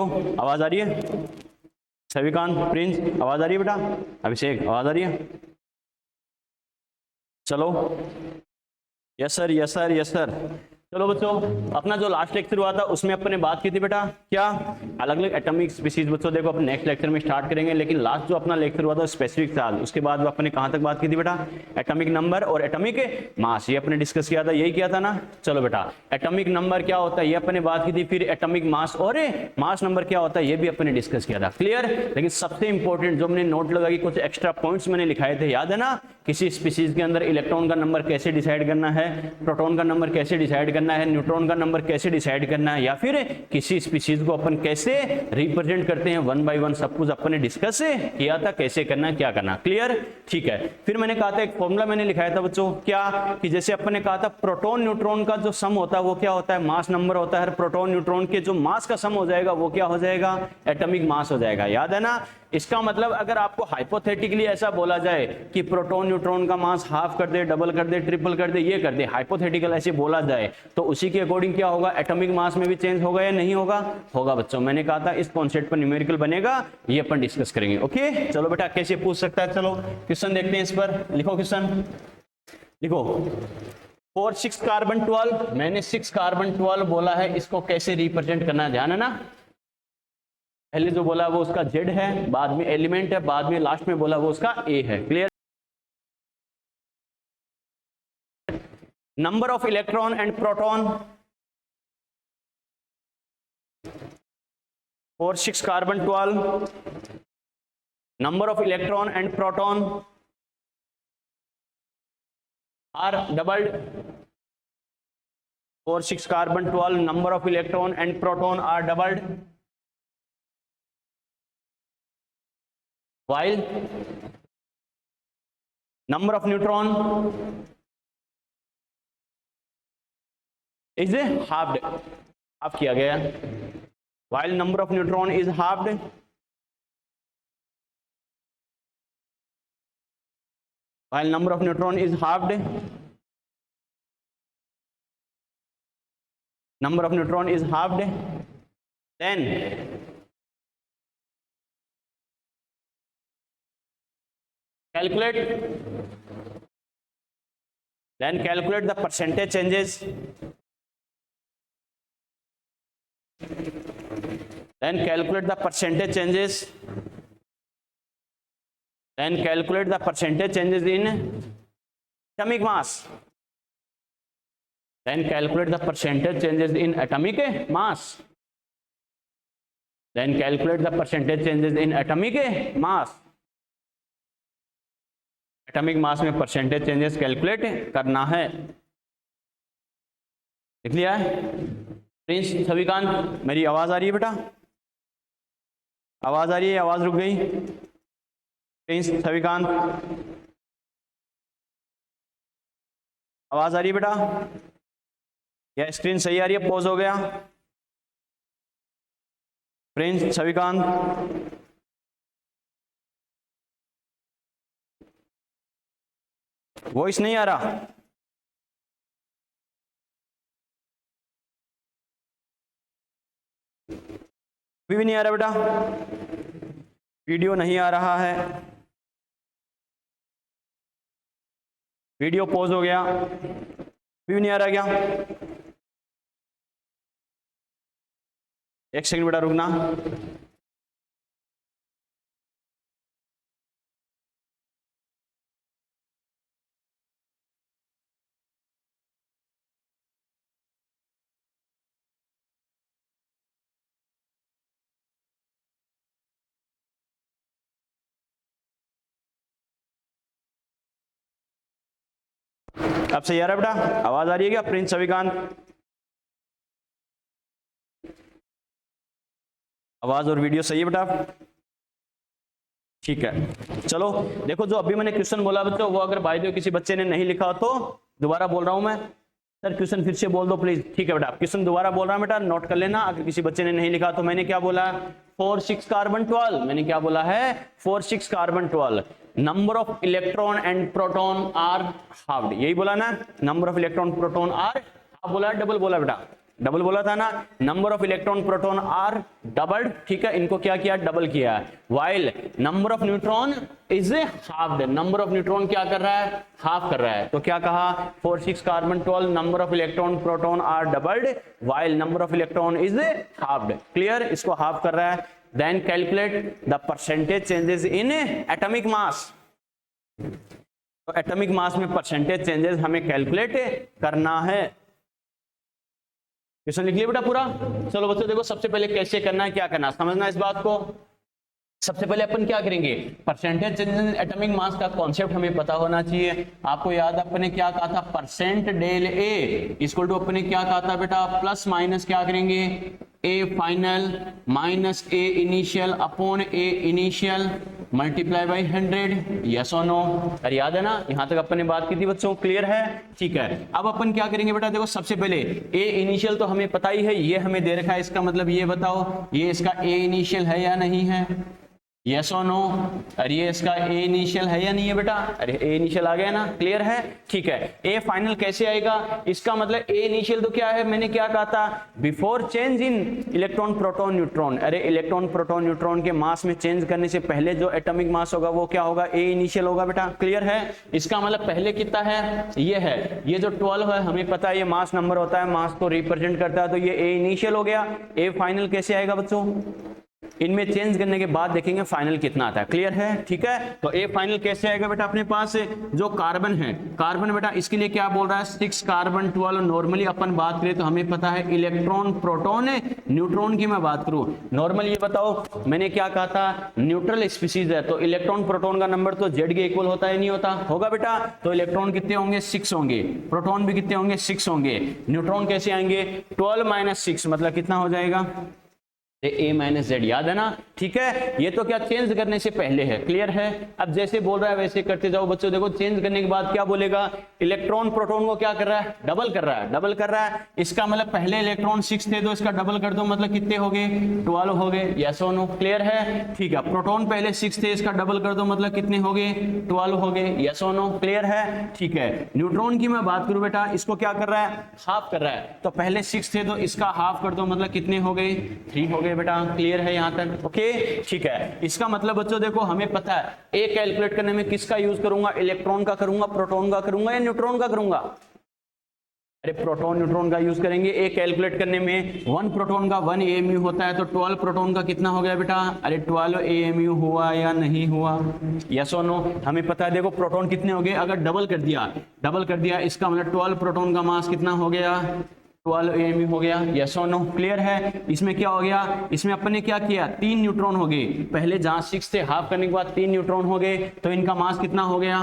आवाज आ रही है? सविकांत, प्रिंस, आवाज आ रही है बेटा? अभिषेक, आवाज आ रही है? चलो, yes sir, yes sir, yes sir. चलो बच्चों, अपना जो लास्ट लेक्चर हुआ था उसमें अपन ने बात की थी बेटा, क्या अलग अलग एटॉमिक स्पीशीज। बच्चों देखो अपन नेक्स्ट लेक्चर में स्टार्ट करेंगे, लेकिन लास्ट जो अपना लेक्चर हुआ था स्पेसिफिक था। उसके बाद अपन ने कहां तक बात की थी बेटा? एटॉमिक नंबर और एटॉमिक मास, ये अपने डिस्कस किया था, यही किया था ना। चलो बेटा, एटॉमिक नंबर क्या होता है ये अपन ने बात की थी, फिर एटॉमिक मास और मास नंबर क्या होता है ये भी अपन ने डिस्कस किया था। क्लियर? लेकिन सबसे इंपॉर्टेंट जो मैंने नोट लगा कि कुछ एक्स्ट्रा पॉइंट्स मैंने लिखाए थे, याद है ना? किसी स्पीशीज के अंदर इलेक्ट्रॉन का नंबर कैसे डिसाइड करना है, प्रोटॉन का नंबर कैसे डिसाइड करना है, न्यूट्रॉन का नंबर कैसे डिसाइड करना है, या फिर किसी स्पीशीज को अपन कैसे रिप्रेजेंट करते हैं वन बाय वन, सब कुछ अपन ने डिस्कस किया था, कैसे करना है, क्या करना। क्लियर? ठीक है। फिर मैंने कहा था एक फॉर्मूला मैंने लिखाया था बच्चों, क्या कि जैसे अपन ने कहा था प्रोटॉन न्यूट्रॉन का जो सम होता है वो क्या होता है? मास नंबर होता है। हर प्रोटॉन न्यूट्रॉन के जो मास का सम हो जाएगा वो क्या हो जाएगा? एटॉमिक मास हो जाएगा। याद है ना? इसका मतलब अगर आपको हाइपोथेटिकली ऐसा बोला जाए कि प्रोटॉन न्यूट्रॉन का मास हाफ कर दे, डबल कर दे, ट्रिपल कर दे, ये कर दे, हाइपोथेटिकल ऐसे बोला जाए, तो उसी के अकॉर्डिंग क्या होगा? एटॉमिक मास में भी चेंज होगा या नहीं होगा? होगा बच्चों। मैंने कहा था इस कॉन्सेप्ट पर न्यूमेरिकल बनेगा, ये अपन डिस्कस करेंगे। ओके, चलो बेटा कैसे पूछ सकता है, चलो क्वेश्चन देखते हैं। इस पर लिखो क्वेश्चन, लिखो 4 6 कार्बन 12, मैंने 6 कार्बन 12 बोला है, इसको कैसे रिप्रेजेंट करना है, ध्यान है ना? पहले जो बोला वो उसका Z है, बाद में एलिमेंट है, बाद में लास्ट में बोला वो उसका A है। Clear? Number of electron and proton for 6 carbon 12, number of electron and proton are doubled. For 6 carbon 12, number of electron and proton are doubled, while number of neutron is halved. half किया गया, while number of neutron is halved, while number of neutron is halved, number of neutron is halved, then calculate the percentage changes, then calculate the percentage changes, then calculate the percentage changes in atomic mass, then calculate the percentage changes in atomic mass, then calculate the percentage changes in atomic mass. Atomic mass में percentage changes calculate करना है। लिख लिया है? Prince, सविकांत, मेरी आवाज आ रही है बेटा? आवाज आ रही है, आवाज रुक गई? प्रिंस, सविकांत, आवाज आ रही है बेटा? या स्क्रीन सही आ रही है, पॉज हो गया? प्रिंस, सविकांत, वॉइस नहीं आ रहा? अभी भी नहीं आ रहा बेटा? वीडियो नहीं आ रहा है, वीडियो पॉज हो गया, अभी भी नहीं आ रहा क्या? एक सेकंड बेटा रुकना। अब सही आ रहा है बेटा? आवाज आ रही है क्या? प्रिंस, सविकांत, आवाज और वीडियो सही है बेटा? ठीक है। चलो देखो, जो अभी मैंने क्वेश्चन बोला बच्चों, वो अगर बाय द वे किसी बच्चे ने नहीं लिखा तो दोबारा बोल रहा हूं मैं, सर क्वेश्चन फिर से बोल दो प्लीज। ठीक है बेटा, क्वेश्चन दोबारा बोल रहा हूं बेटा, नोट कर लेना। अगर किसी बच्चे ने नहीं लिखा तो मैंने क्या बोला? 4 6 कार्बन 12, मैंने क्या बोला है? 4 6 carbon 12, number of electron and proton are halved, यही बोला ना? नंबर ऑफ इलेक्ट्रॉन प्रोटॉन आर हाफ बोला, डबल बोला बेटा? डबल बोला था ना, number of electron proton are doubled, ठीक है, इनको क्या किया, डबल किया है। While number of neutron is halved, number of neutron क्या कर रहा है, हाफ कर रहा है। तो क्या कहा, 4 6 carbon 12 number of electron proton are doubled while number of electron is halved. Clear, इसको हाफ कर रहा है। Then calculate the percentage changes in atomic mass, तो एटॉमिक मास में परसेंटेज चेंजेस हमें कैलकुलेट करना है। क्वेश्चन लिख लिया बेटा पूरा। चलो बच्चों देखो, सबसे पहले कैसे करना है, क्या करना है, समझना इस बात को। सबसे पहले अपन क्या करेंगे, परसेंटेज चेंज इन एटॉमिक मास का कॉन्सेप्ट हमें पता होना चाहिए। आपको याद अपने क्या कहा था, percent del A equal to अपने क्या कहा था बेटा, प्लस माइनस क्या करेंगे, A final minus A initial upon A initial multiply by 100, yes और नो। अरे याद है ना, यहां तक अपन ने बात की थी बच्चों, क्लियर है, ठीक है। अब अपन क्या करेंगे बेटा, देखो सबसे पहले ए इनिशियल तो हमें पता ही है, ये हमें दे रखा है, इसका मतलब ये बताओ ये इसका ए इनिशियल है या नहीं है, यस और नो। अरे ये इसका ए इनिशियल है या नहीं है बेटा, अरे ए इनिशियल आ गया ना, क्लियर है, ठीक है। ए फाइनल कैसे आएगा, इसका मतलब ए इनिशियल तो क्या है, मैंने क्या कहा था, before change in electron proton neutron, अरे इलेक्ट्रॉन प्रोटॉन न्यूट्रॉन के मास में चेंज करने से पहले जो एटॉमिक मास होगा वो क्या होगा, ए इनिशियल होगा बेटा, क्लियर है। इसका मतलब पहले कितना है, ये है, ये जो 12 है हमें पता है ये मास नंबर होता है, मास को रिप्रेजेंट करता है, तो ये ए इनिशियल हो गया। ए फाइनल कैसे आएगा बच्चों, इनमें चेंज करने के बाद देखेंगे फाइनल कितना आता है, क्लियर है, ठीक है। तो ए फाइनल कैसे आएगा बेटा, अपने पास जो कार्बन है, कार्बन बेटा इसके लिए क्या बोल रहा है, 6 कार्बन 12। नॉर्मली अपन बात करें तो हमें पता है इलेक्ट्रॉन प्रोटॉन न्यूट्रॉन की मैं बात करूं, नॉर्मल ये बताओ मैंने क्या कहा था, न्यूट्रल स्पीसीज है, तो इलेक्ट्रॉन प्रोटॉन का नंबर तो जेड के इक्वल होता है नहीं होता, होगा बेटा। तो इलेक्ट्रॉन कितने होंगे, 6 होंगे, प्रोटॉन भी कितने होंगे, 6 होंगे। न्यूट्रॉन कैसे आएंगे, 12 माइनस 6 मतलब कितना हो जाएगा, ए माइनस जेड, याद है ना, ठीक है। ये तो क्या चेंज करने से पहले है, क्लियर है। अब जैसे बोल रहा है वैसे करते जाओ बच्चों, देखो चेंज करने के बाद क्या बोलेगा, इलेक्ट्रॉन प्रोटॉन को क्या कर रहा है, डबल कर रहा है, डबल कर रहा है। इसका मतलब पहले इलेक्ट्रॉन 6 थे तो इसका डबल कर दो, मतलब कितने हो गए, 12 हो गए, यस और नो, क्लियर है, ठीक है। प्रोटॉन पहले 6 थे, इसका डबल कर दो, मतलब कितने हो गए, 12 हो गए, यस और नो, क्लियर है, ठीक है। न्यूट्रॉन की मैं बात करूं बेटा, इसको क्या कर रहा है, हाफ कर रहा है, तो पहले 6 थे तो इसका हाफ कर दो, मतलब कितने हो गए, 3 हो गए बेटा, क्लियर है यहां तक, ओके, ठीक है। इसका मतलब बच्चों देखो हमें पता है ए कैलकुलेट करने में किसका यूज करूंगा, इलेक्ट्रॉन का करूंगा, प्रोटॉन का करूंगा या न्यूट्रॉन का करूंगा, अरे प्रोटॉन न्यूट्रॉन का यूज करेंगे। ए कैलकुलेट करने में 1 प्रोटॉन का 1 AMU होता है, तो 12 प्रोटॉन का कितना हो गया बेटा, अरे 12 AMU हुआ या नहीं हुआ, यस और नो। हमें पता है देखो प्रोटॉन कितने हो गए, अगर डबल कर दिया इसका मतलब 12 प्रोटॉन का मास कितना हो गया, 12 AMU हो गया, यस और नो, क्लियर है। इसमें क्या हो गया, इसमें अपन ने क्या किया, 3 न्यूट्रॉन हो गए, पहले जहां 6 थे हाफ करने के बाद 3 न्यूट्रॉन हो गए, तो इनका मास कितना हो गया,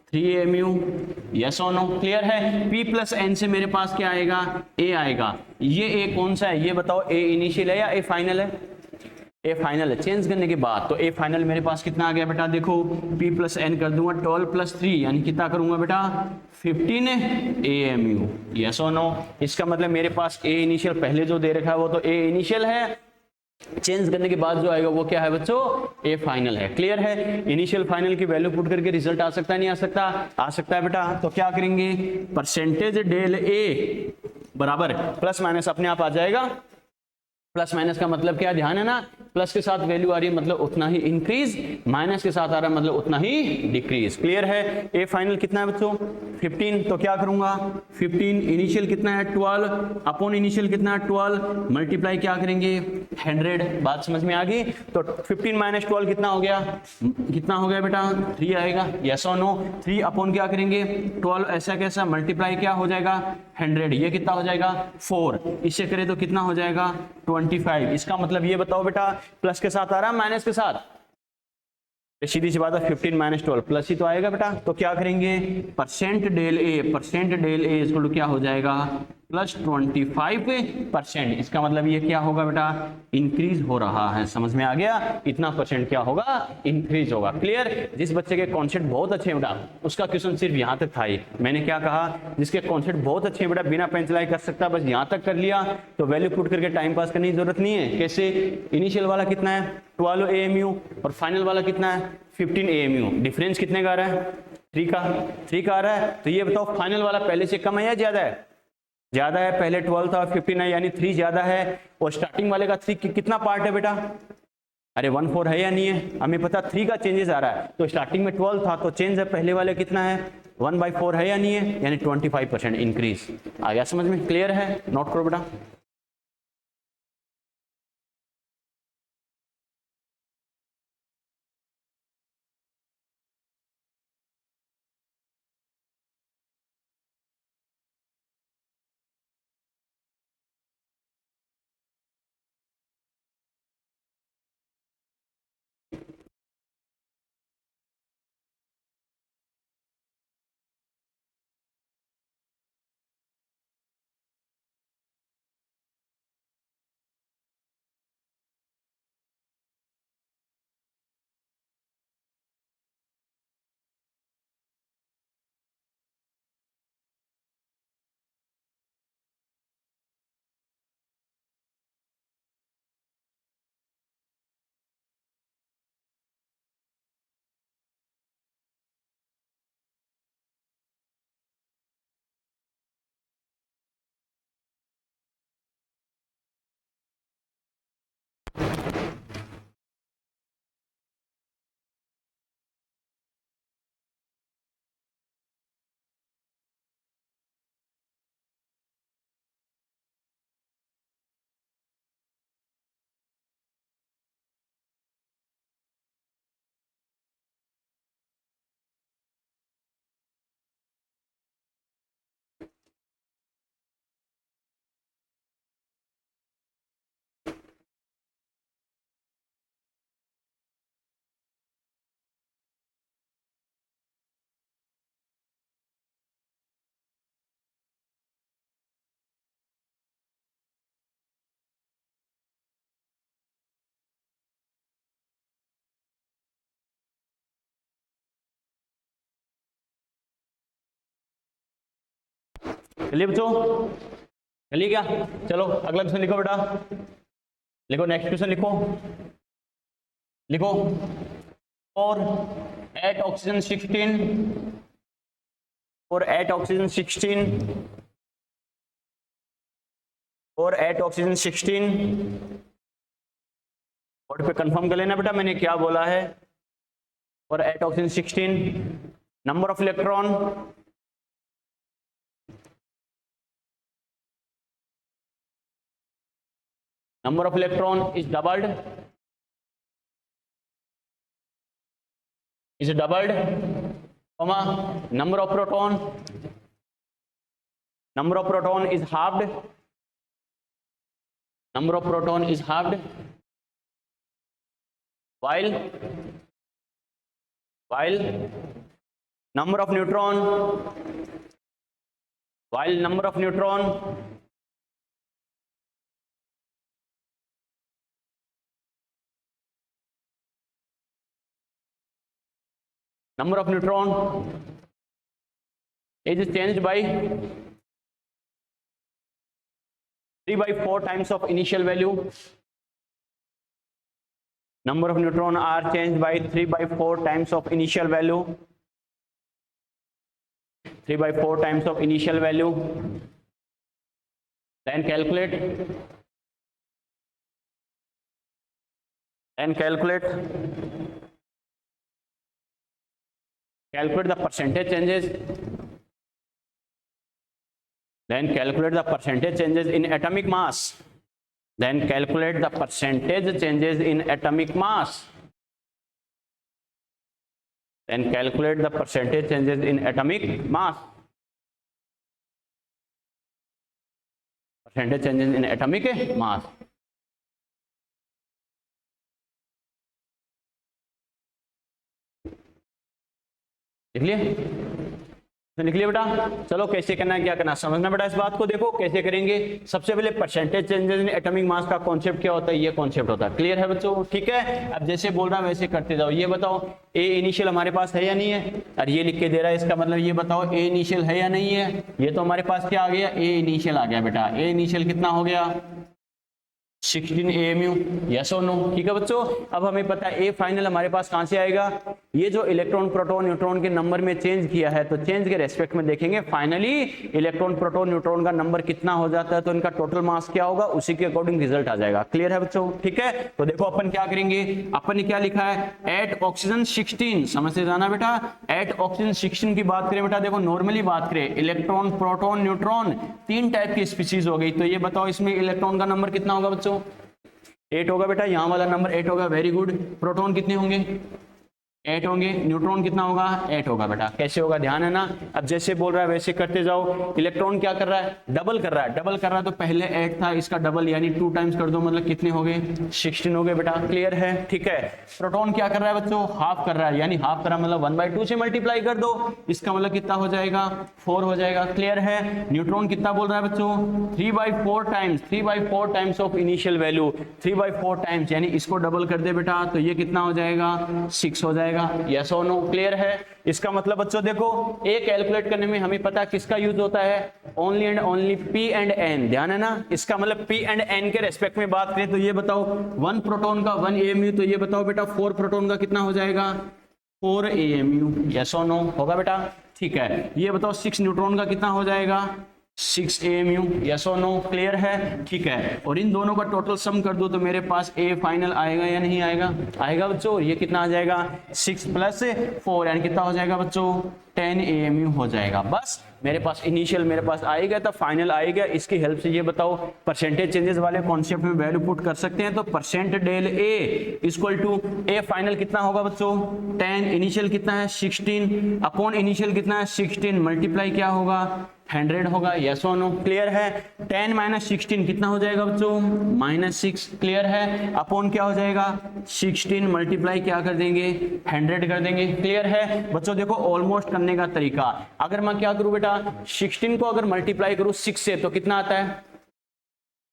3 AMU, यस और नो, क्लियर है। P प्लस N से मेरे पास क्या आएगा, A आएगा। ये A कौन सा है ये बताओ, A इनिशियल है या A फाइनल है, ए फाइनल है, चेंज करने के बाद, तो ए फाइनल मेरे पास कितना आ गया बेटा, देखो P प्लस N कर दूंगा, 12 प्लस 3 यानी कितना करूंगा बेटा, 15 AMU, यस और नो। इसका मतलब मेरे पास ए इनिशियल पहले जो दे रखा है वो तो ए इनिशियल है, चेंज करने के बाद जो आएगा वो क्या है बच्चों, ए फाइनल है, क्लियर है। इनिशियल फाइनल की वैल्यू पुट करके रिजल्ट आ सकता है नहीं आ सकता, आ सकता है बेटा। तो क्या करेंगे, परसेंटेज डेल ए बराबर प्लस माइनस अपने आप आ जाएगा, प्लस माइनस का मतलब क्या, ध्यान है ना, प्लस के साथ वैल्यू आ रही है मतलब उतना ही इंक्रीज, माइनस के साथ आ रहा है मतलब उतना ही डिक्रीज, क्लियर है। ए फाइनल कितना है बच्चों, 15, तो क्या करूंगा, 15 इनिशियल कितना है 12 अपॉन इनिशियल कितना है 12 मल्टीप्लाई क्या करेंगे 100, बात समझ में आ गई। तो 15 माइनस 12 कितना हो गया, कितना हो गया बेटा, 3 आएगा, यस और नो। 3 अपॉन क्या करेंगे 12, ऐसा कैसा मल्टीप्लाई क्या हो जाएगा 100, ये कितना हो जाएगा 4, इससे करें तो कितना हो जाएगा 25। इसका मतलब ये बताओ बेटा, प्लस के साथ आ रहा है माइनस के साथ, सीधी सी बात है 15 माइनस 12 प्लस ही तो आएगा बेटा। तो क्या करेंगे, परसेंट डेल ए इसको क्या हो जाएगा प्लस 25%। इसका मतलब ये क्या होगा बेटा, इंक्रीज हो रहा है, समझ में आ गया, इतना परसेंट क्या होगा, इंक्रीज होगा, क्लियर। जिस बच्चे के कॉन्सेप्ट बहुत अच्छे हैं बेटा, उसका क्वेश्चन सिर्फ यहाँ तक था ही। मैंने क्या कहा, जिसके कॉन्सेप्ट बहुत अच्छे हैं बेटा, बिना पेंसिलाई कर सकता, बस यहाँ तक कर लिया तो वैल्यू पुट करके टाइम पास करने की जरूरत नहीं है। कैसे, इनिशियल वाला कितना है 12 AMU और फाइनल वाला कितना है 15 AMU, डिफरेंस कितने का आ रहा है 3 का आ रहा है। तो ये बताओ फाइनल वाला पहले से कम है या ज्यादा है, ज्यादा है, पहले 12 था 15 है, यानी 3 ज्यादा है, और स्टार्टिंग वाले का 3 कितना पार्ट है बेटा? अरे 1/4 है या नहीं है? हमें पता 3 का चेंजेस आ रहा है, तो स्टार्टिंग में 12 था तो चेंज है पहले वाले कितना है? 1/4 है या नहीं है? यानी 25% इंक्रीज। आ गया समझ में? क्लियर है? नोट करो बेटा। चलिए बच्चों, चलिए क्या, चलो अगला क्वेश्चन लिखो बेटा, लिखो नेक्स्ट क्वेश्चन लिखो, लिखो। और एट ऑक्सीजन 16 और एट ऑक्सीजन 16 और एट ऑक्सीजन 16 बोर्ड पे कंफर्म कर लेना बेटा मैंने क्या बोला है। और eight oxygen 16 number of electron is doubled, comma number of proton is halved, while number of neutron is changed by 3/4 times of initial value. Number of neutron are changed by 3/4 times of initial value. 3/4 times of initial value. Then calculate the percentage changes. Then calculate the percentage changes in atomic mass. Then calculate the percentage changes in atomic mass. Then calculate the percentage changes in atomic mass. Percentage changes in atomic mass. लिख लिए? लिख लिया बेटा? चलो कैसे करना है, क्या करना है, समझना बेटा इस बात को। देखो कैसे करेंगे। सबसे पहले परसेंटेज चेंजेस इन एटॉमिक मास का कॉन्सेप्ट क्या होता है, ये कॉन्सेप्ट होता है। क्लियर है बच्चों? ठीक है। अब जैसे बोल रहा है वैसे करते जाओ। ये बताओ ए इनिशियल हमारे पास है या नहीं है? और ये लिख के दे रहा है, इसका मतलब ये बताओ ए इनिशियल है या नहीं है? ये तो हमारे पास क्या आ गया, ए इनिशियल आ गया बेटा। ए इनिशियल कितना हो गया? 16 AMU। यस और नो? ठीक है बच्चों। अब हमें पता है ए फाइनल हमारे पास कहां से आएगा, ये जो इलेक्ट्रॉन प्रोटॉन न्यूट्रॉन के नंबर में चेंज किया है, तो चेंज के रेस्पेक्ट में देखेंगे फाइनली इलेक्ट्रॉन प्रोटॉन न्यूट्रॉन का नंबर कितना हो जाता है, तो इनका टोटल मास क्या होगा, उसी के अकॉर्डिंग रिजल्ट आ जाएगा। क्लियर है बच्चों? ठीक है, तो देखो अपन क्या करेंगे, अपन ने क्या लिखा है, एट ऑक्सीजन 16, समझ से जाना बेटा, एट ऑक्सीजन 16 की बात करें बेटा, देखो नॉर्मली बात करें इलेक्ट्रॉन प्रोटॉन न्यूट्रॉन 3 टाइप की स्पीशीज हो गई, तो ये बताओ इसमें इलेक्ट्रॉन का नंबर कितना होगा बच्चों, 8 होगा बेटा, यहाँ वाला नंबर 8 होगा, वेरी गुड। प्रोटॉन कितने होंगे, 8 होंगे। न्यूट्रॉन कितना होगा, 8 होगा बेटा। कैसे होगा, ध्यान है ना, अब जैसे बोल रहा है वैसे करते जाओ। इलेक्ट्रॉन क्या कर रहा है, डबल कर रहा है, डबल कर रहा है, तो पहले 8 था, इसका डबल यानी 2 टाइम्स कर दो, मतलब कितने हो गए, 16 हो गए बेटा। क्लियर है? ठीक है। प्रोटॉन क्या कर रहा है बच्चों, हाफ कर रहा है, यानी हाफ कर रहा है मतलब 1/2 से मल्टीप्लाई कर दो, इसका मतलब कितना हो जाएगा, 4 हो जाएगा। क्लियर है? न्यूट्रॉन कितना बोल रहा है बच्चों, 3/4 times, 3/4 times of initial value, 3/4 times, यानी इसको डबल कर दे बेटा, तो ये कितना हो जाएगा, 6 हो जाएगा। यस और नो? क्लियर है? इसका मतलब बच्चों देखो, ए कैलकुलेट करने में हमें पता किसका यूज होता है, only and only P and N, ध्यान है ना। इसका मतलब पी एंड एन के रेस्पेक्ट में बात करें तो ये बताओ 1 प्रोटॉन का 1 AMU, तो ये बताओ बेटा 4 प्रोटॉन का कितना हो जाएगा, 4 AMU। यस और नो? होगा बेटा? ठीक है। ये बताओ 6 न्यूट्रॉन का कितना हो जाएगा, 6 AMU। यस और नो? क्लियर है? ठीक है। और इन दोनों का टोटल सम कर दो तो मेरे पास A फाइनल आएगा या नहीं आएगा, आएगा बच्चों। ये कितना आ जाएगा, 6 + 4 यानी कितना हो जाएगा बच्चों, 10 AMU हो जाएगा। बस मेरे पास इनिशियल मेरे पास आएगा तो फाइनल आएगा। इसकी हेल्प से ये बताओ परसेंटेज चेंजेस वाले कॉन्सेप्ट में वैल्यू पुट कर सकते हैं, तो percent del A equal to A final कितना होगा बच्चों, 10, इनिशियल कितना है 16 अपॉन इनिशियल कितना है 16, मल्टीप्लाई क्या होगा 100 होगा। यस और नो? क्लियर है? 10 - 16 कितना हो जाएगा बच्चों, -6। क्लियर है? अपॉन क्या हो जाएगा 16, मल्टीप्लाई क्या कर देंगे 100 कर देंगे। क्लियर है बच्चों? देखो ऑलमोस्ट करने का तरीका, अगर मैं क्या करूं बेटा, 16 को अगर मल्टीप्लाई करूं 6 से तो कितना आता है,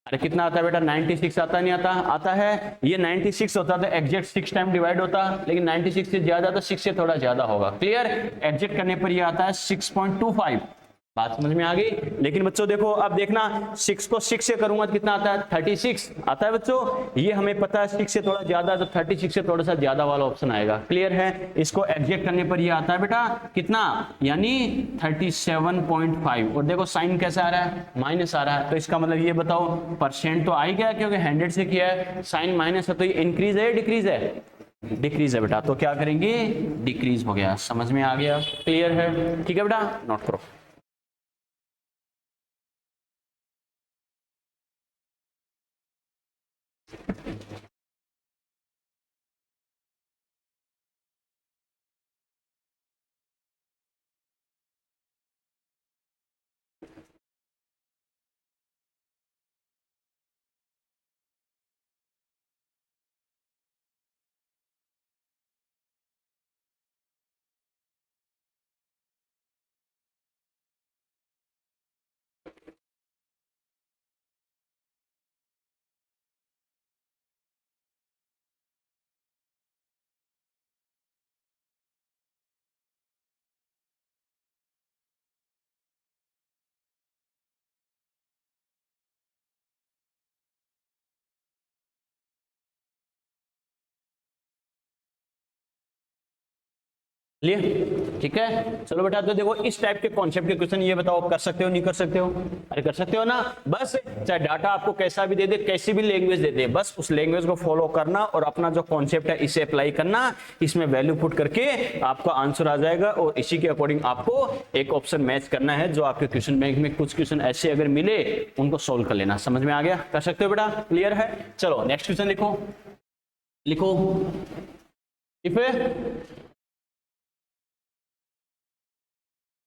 अरे कितना आता है बेटा, 96 आता नहीं आता, आता है। ये 96 होता तो एग्जैक्ट 6 टाइम डिवाइड होता, लेकिन 96 से ज्यादा तो 6 से थोड़ा ज्यादा होगा। क्लियर? एग्जैक्ट करने पर ये आता है 6.25। बात समझ में आ गई? लेकिन बच्चों देखो अब देखना, 6 को 6 से करूंगा तो कितना आता है, 36 आता है बच्चों। ये हमें पता है 6 से थोड़ा ज्यादा, तो 36 से थोड़ा सा ज्यादा वाला ऑप्शन आएगा। क्लियर है? इसको एग्जैक्ट करने पर ये आता है बेटा कितना, यानी 37.5। और देखो साइन कैसा आ रहा है, माइनस आ रहा है, तो इसका मतलब ये बताओ परसेंट तो आ ही गया क्योंकि 100 से किया है, साइन माइनस है, तो ये इंक्रीज है डिक्रीज है, डिक्रीज है बेटा। तो क्या करेंगे, डिक्रीज हो गया। समझ में आ गया? क्लियर है? ठीक है बेटा, नोट करो। लिए ठीक है, चलो बेटा। तो देखो इस टाइप के कॉन्सेप्ट के क्वेश्चन ये बताओ कर सकते हो नहीं कर सकते हो, अरे कर सकते हो ना। बस चाहे डाटा आपको कैसा भी दे दे, कैसी भी लैंग्वेज दे दे, बस उस लैंग्वेज को फॉलो करना और अपना जो कॉन्सेप्ट है इसे अप्लाई करना, इसमें वैल्यू पुट करके आपका आंसर आ जाएगा और इसी के अकॉर्डिंग आपको एक ऑप्शन मैच करना है जो आपके क्वेश्चन बैंक में कुछ क्वेश्चन ऐसे अगर मिले उनको सोल्व कर लेना। समझ में आ गया? कर सकते हो बेटा? क्लियर है? चलो नेक्स्ट क्वेश्चन लिखो, लिखो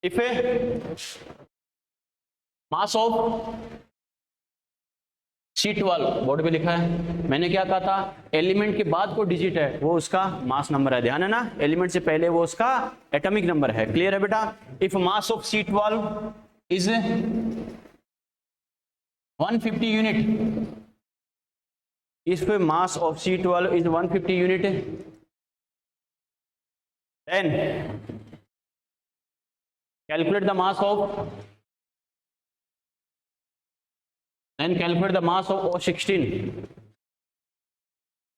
if a mass of C12, board पे लिखा है, मैंने क्या कहा था, एलिमेंट के बाद को डिजिट है वो उसका मास नंबर है, ध्यान है ना, एलिमेंट से पहले वो उसका एटॉमिक नंबर है। क्लियर है बेटा? If mass of C12 is 150 unit, if mass of C12 is 150 unit, then calculate the mass of, then calculate the mass of O16,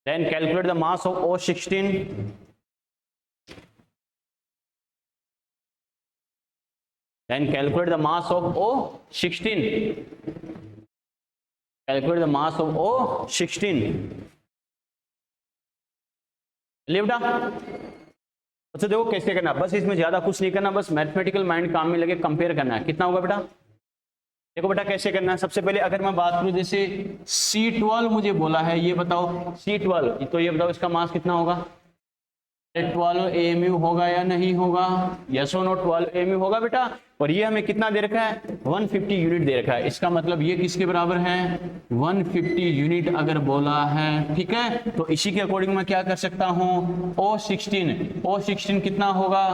then calculate the mass of O16, then calculate the mass of O16, calculate the mass of O16। चलिए बेटा, अच्छा देखो कैसे करना, बस इसमें ज्यादा कुछ नहीं करना, बस मैथमेटिकल माइंड काम में लगे, कंपेयर करना है। कितना होगा बेटा, देखो बेटा कैसे करना है। सबसे पहले अगर मैं बात करूं, जैसे C12 मुझे बोला है, ये बताओ C12, तो ये बताओ इसका मास कितना होगा। 12 AMU होगा या नहीं होगा, यस और नो, 12 AMU होगा बेटा। और ये हमें कितना दे रखा है, 150 यूनिट दे रखा है। इसका मतलब ये किसके बराबर है, 150 यूनिट अगर बोला है, ठीक है। तो इसी के अकॉर्डिंग मैं क्या कर सकता हूँ, O16 कितना होगा,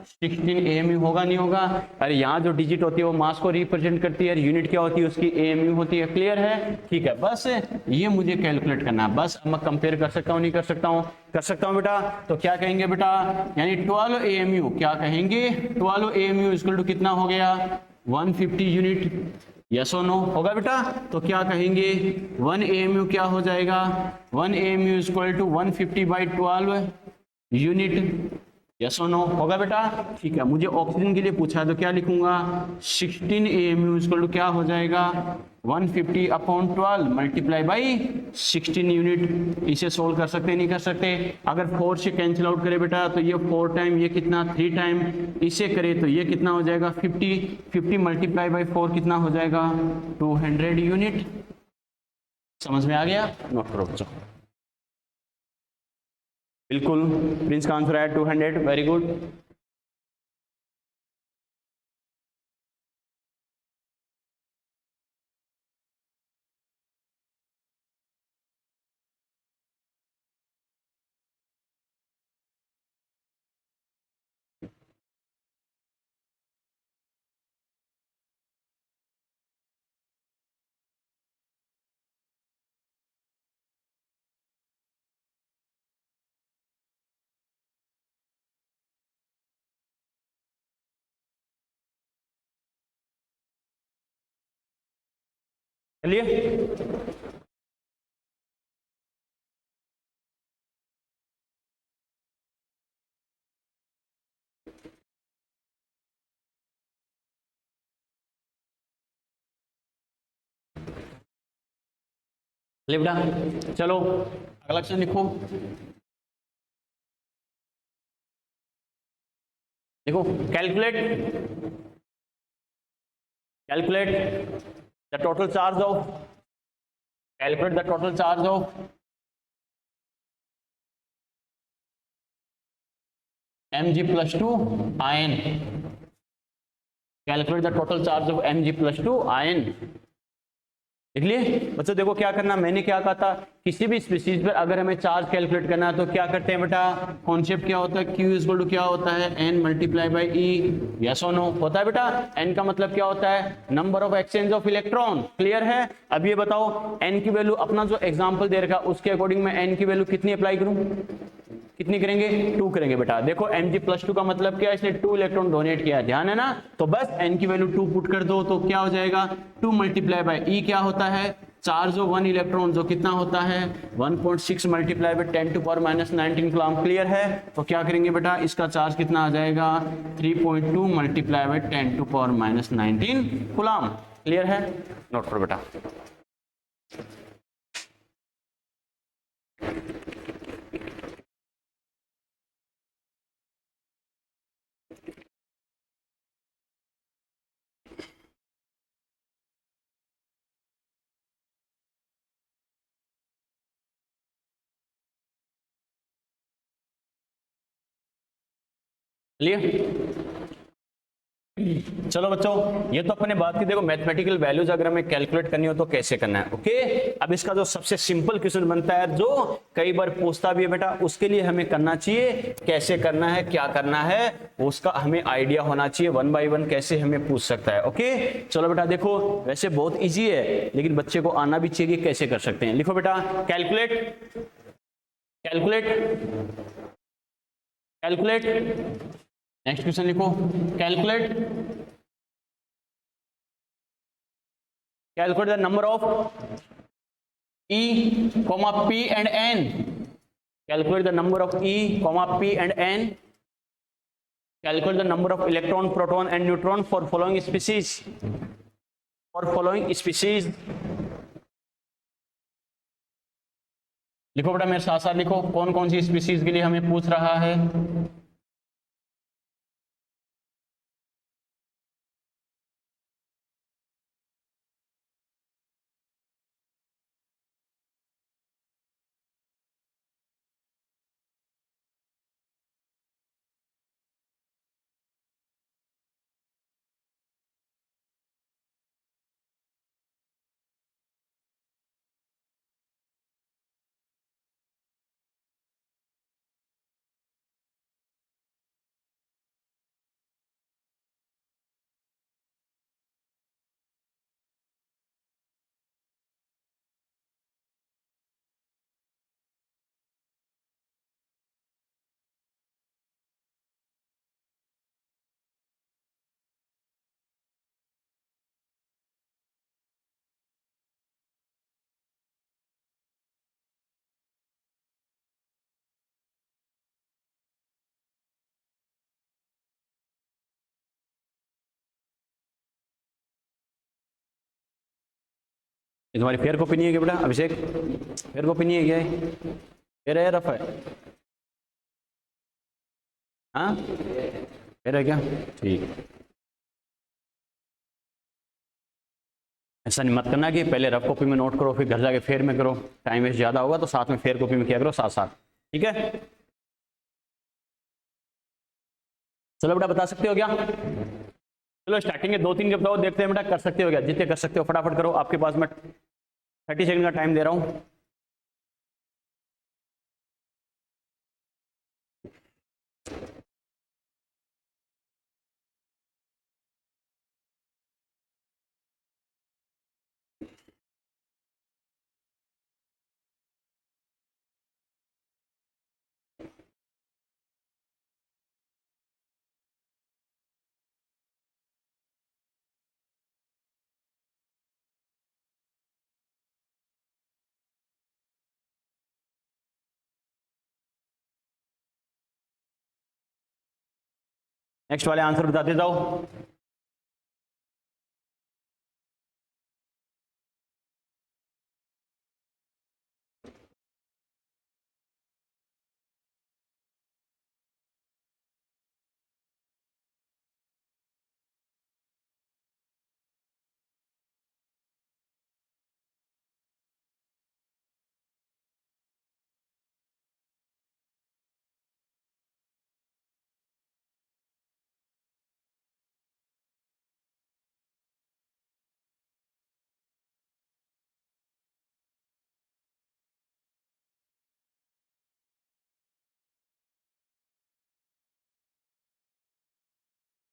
16 AMU होगा, नहीं होगा। अरे यहाँ जो डिजिट होती है वो मास को रिप्रेजेंट करती है, यूनिट क्या होती है उसकी, AMU होती है। क्लियर है, ठीक है। बस ये मुझे कैलकुलेट करना है, बस अब मैं कंपेयर कर सकता हूँ, नहीं कर सकता हूँ, कर सकता हूँ बेटा। तो क्या कहेंगे बेटा, यानी 12 AMU, क्या कहेंगे, 12 AMU इक्वल टू कितना हो गया, 150 यूनिट, यस और नो होगा बेटा। तो क्या कहेंगे, 1 AMU क्या हो जाएगा, 1 AMU equal to 150/12 unit, yes और नो होगा बेटा। ठीक है, मुझे ऑक्सीजन के लिए पूछा है तो क्या लिखूंगा, 16 AMU इक्वल टू क्या हो जाएगा, 150/12 मल्टीप्लाई बाई 16 यूनिट। इसे सोल्व कर सकते नहीं कर सकते, अगर 4 से कैंसिल आउट करे बेटा तो ये 4 टाइम, ये कितना 3 टाइम, इसे करे तो ये कितना हो जाएगा 50 मल्टीप्लाई बाई 4 कितना हो जाएगा 200 यूनिट। समझ में आ गया, नोट करो बच्चों। बिल्कुल, प्रिंस का आंसर है 200, वेरी गुड। चलिए बेटा, चलो अगला क्वेश्चन लिखो। देखो, calculate the total charge of, calculate the total charge of Mg+2 ion, calculate the total charge of Mg+2 ion. देख लिए बच्चों, देखो क्या करना, मैंने क्या कहा था, किसी भी स्पीशीज पर अगर हमें चार्ज कैलकुलेट करना है तो क्या करते हैं बेटा, कॉन्सेप्ट क्या होता है, Q इक्वल टू क्या होता है, N multiply by E, yes और नो होता है बेटा। N का मतलब क्या होता है, number of exchange of electron. Clear है। अब ये बताओ N की वैल्यू, अपना जो एग्जाम्पल दे रखा उसके अकॉर्डिंग मैं N की वैल्यू कितनी अप्लाई करूं, कितनी करेंगे, 2 करेंगे बेटा। देखो Mg+2 का मतलब क्या है, इसने 2 इलेक्ट्रॉन डोनेट किया, ध्यान है ना। तो बस N की वैल्यू 2 पुट कर दो तो क्या हो जाएगा, 2 मल्टीप्लाई बाई E क्या होता है, चार्ज ऑफ 1 इलेक्ट्रॉन जो कितना होता है 1.6 मल्टीप्लाई बाई 10⁻⁻19 कूलम। क्लियर है। तो क्या करेंगे बेटा, इसका चार्ज कितना आ जाएगा 3.2 मल्टीप्लाई बाई 10⁻⁻19 कूलम। क्लियर है, नोट करो बेटा। चलो बच्चों, ये तो अपने बात की। देखो मैथमेटिकल वैल्यूज अगर हमें कैलकुलेट करनी हो तो कैसे करना है। ओके, अब इसका जो सबसे सिंपल क्वेश्चन बनता है, जो कई बार पूछता भी है बेटा, उसके लिए हमें करना चाहिए, कैसे करना है, क्या करना है, उसका हमें आइडिया होना चाहिए, 1 बाय 1 कैसे हमें पूछ सकता है। ओके चलो बेटा, देखो वैसे बहुत ईजी है लेकिन बच्चे को आना भी चाहिए कि कैसे कर सकते हैं। लिखो बेटा, calculate calculate calculate, next question लिखो, calculate the number of E, P and N, calculate the number of E, P and N, calculate the number of electron, proton and neutron for following species, for following species. लिखो बेटा मेरे साथ साथ लिखो, कौन कौन सी species के लिए हमें पूछ रहा है। तुम्हारी फेयर कॉपी नहीं है क्या बेटा अभिषेक? फेयर कॉपी नहीं है क्या? फेयर है रफ है? हाँ फेयर है क्या? ठीक। ऐसा नहीं मत करना कि पहले रफ कॉपी में नोट करो फिर घर जाके फेयर में करो, टाइम वेस्ट ज़्यादा होगा, तो साथ में फेयर कॉपी में किया करो साथ साथ, ठीक है? चलो बेटा बता सकते हो क्या? चलो स्टार्टिंग के 2-3 के बताओ, देखते हैं बेटा कर सकते हो क्या, जितने कर सकते हो फटाफट करो, आपके पास मैं 30 सेकंड का टाइम दे रहा हूँ। नेक्स्ट वाले आंसर बताते जाओ।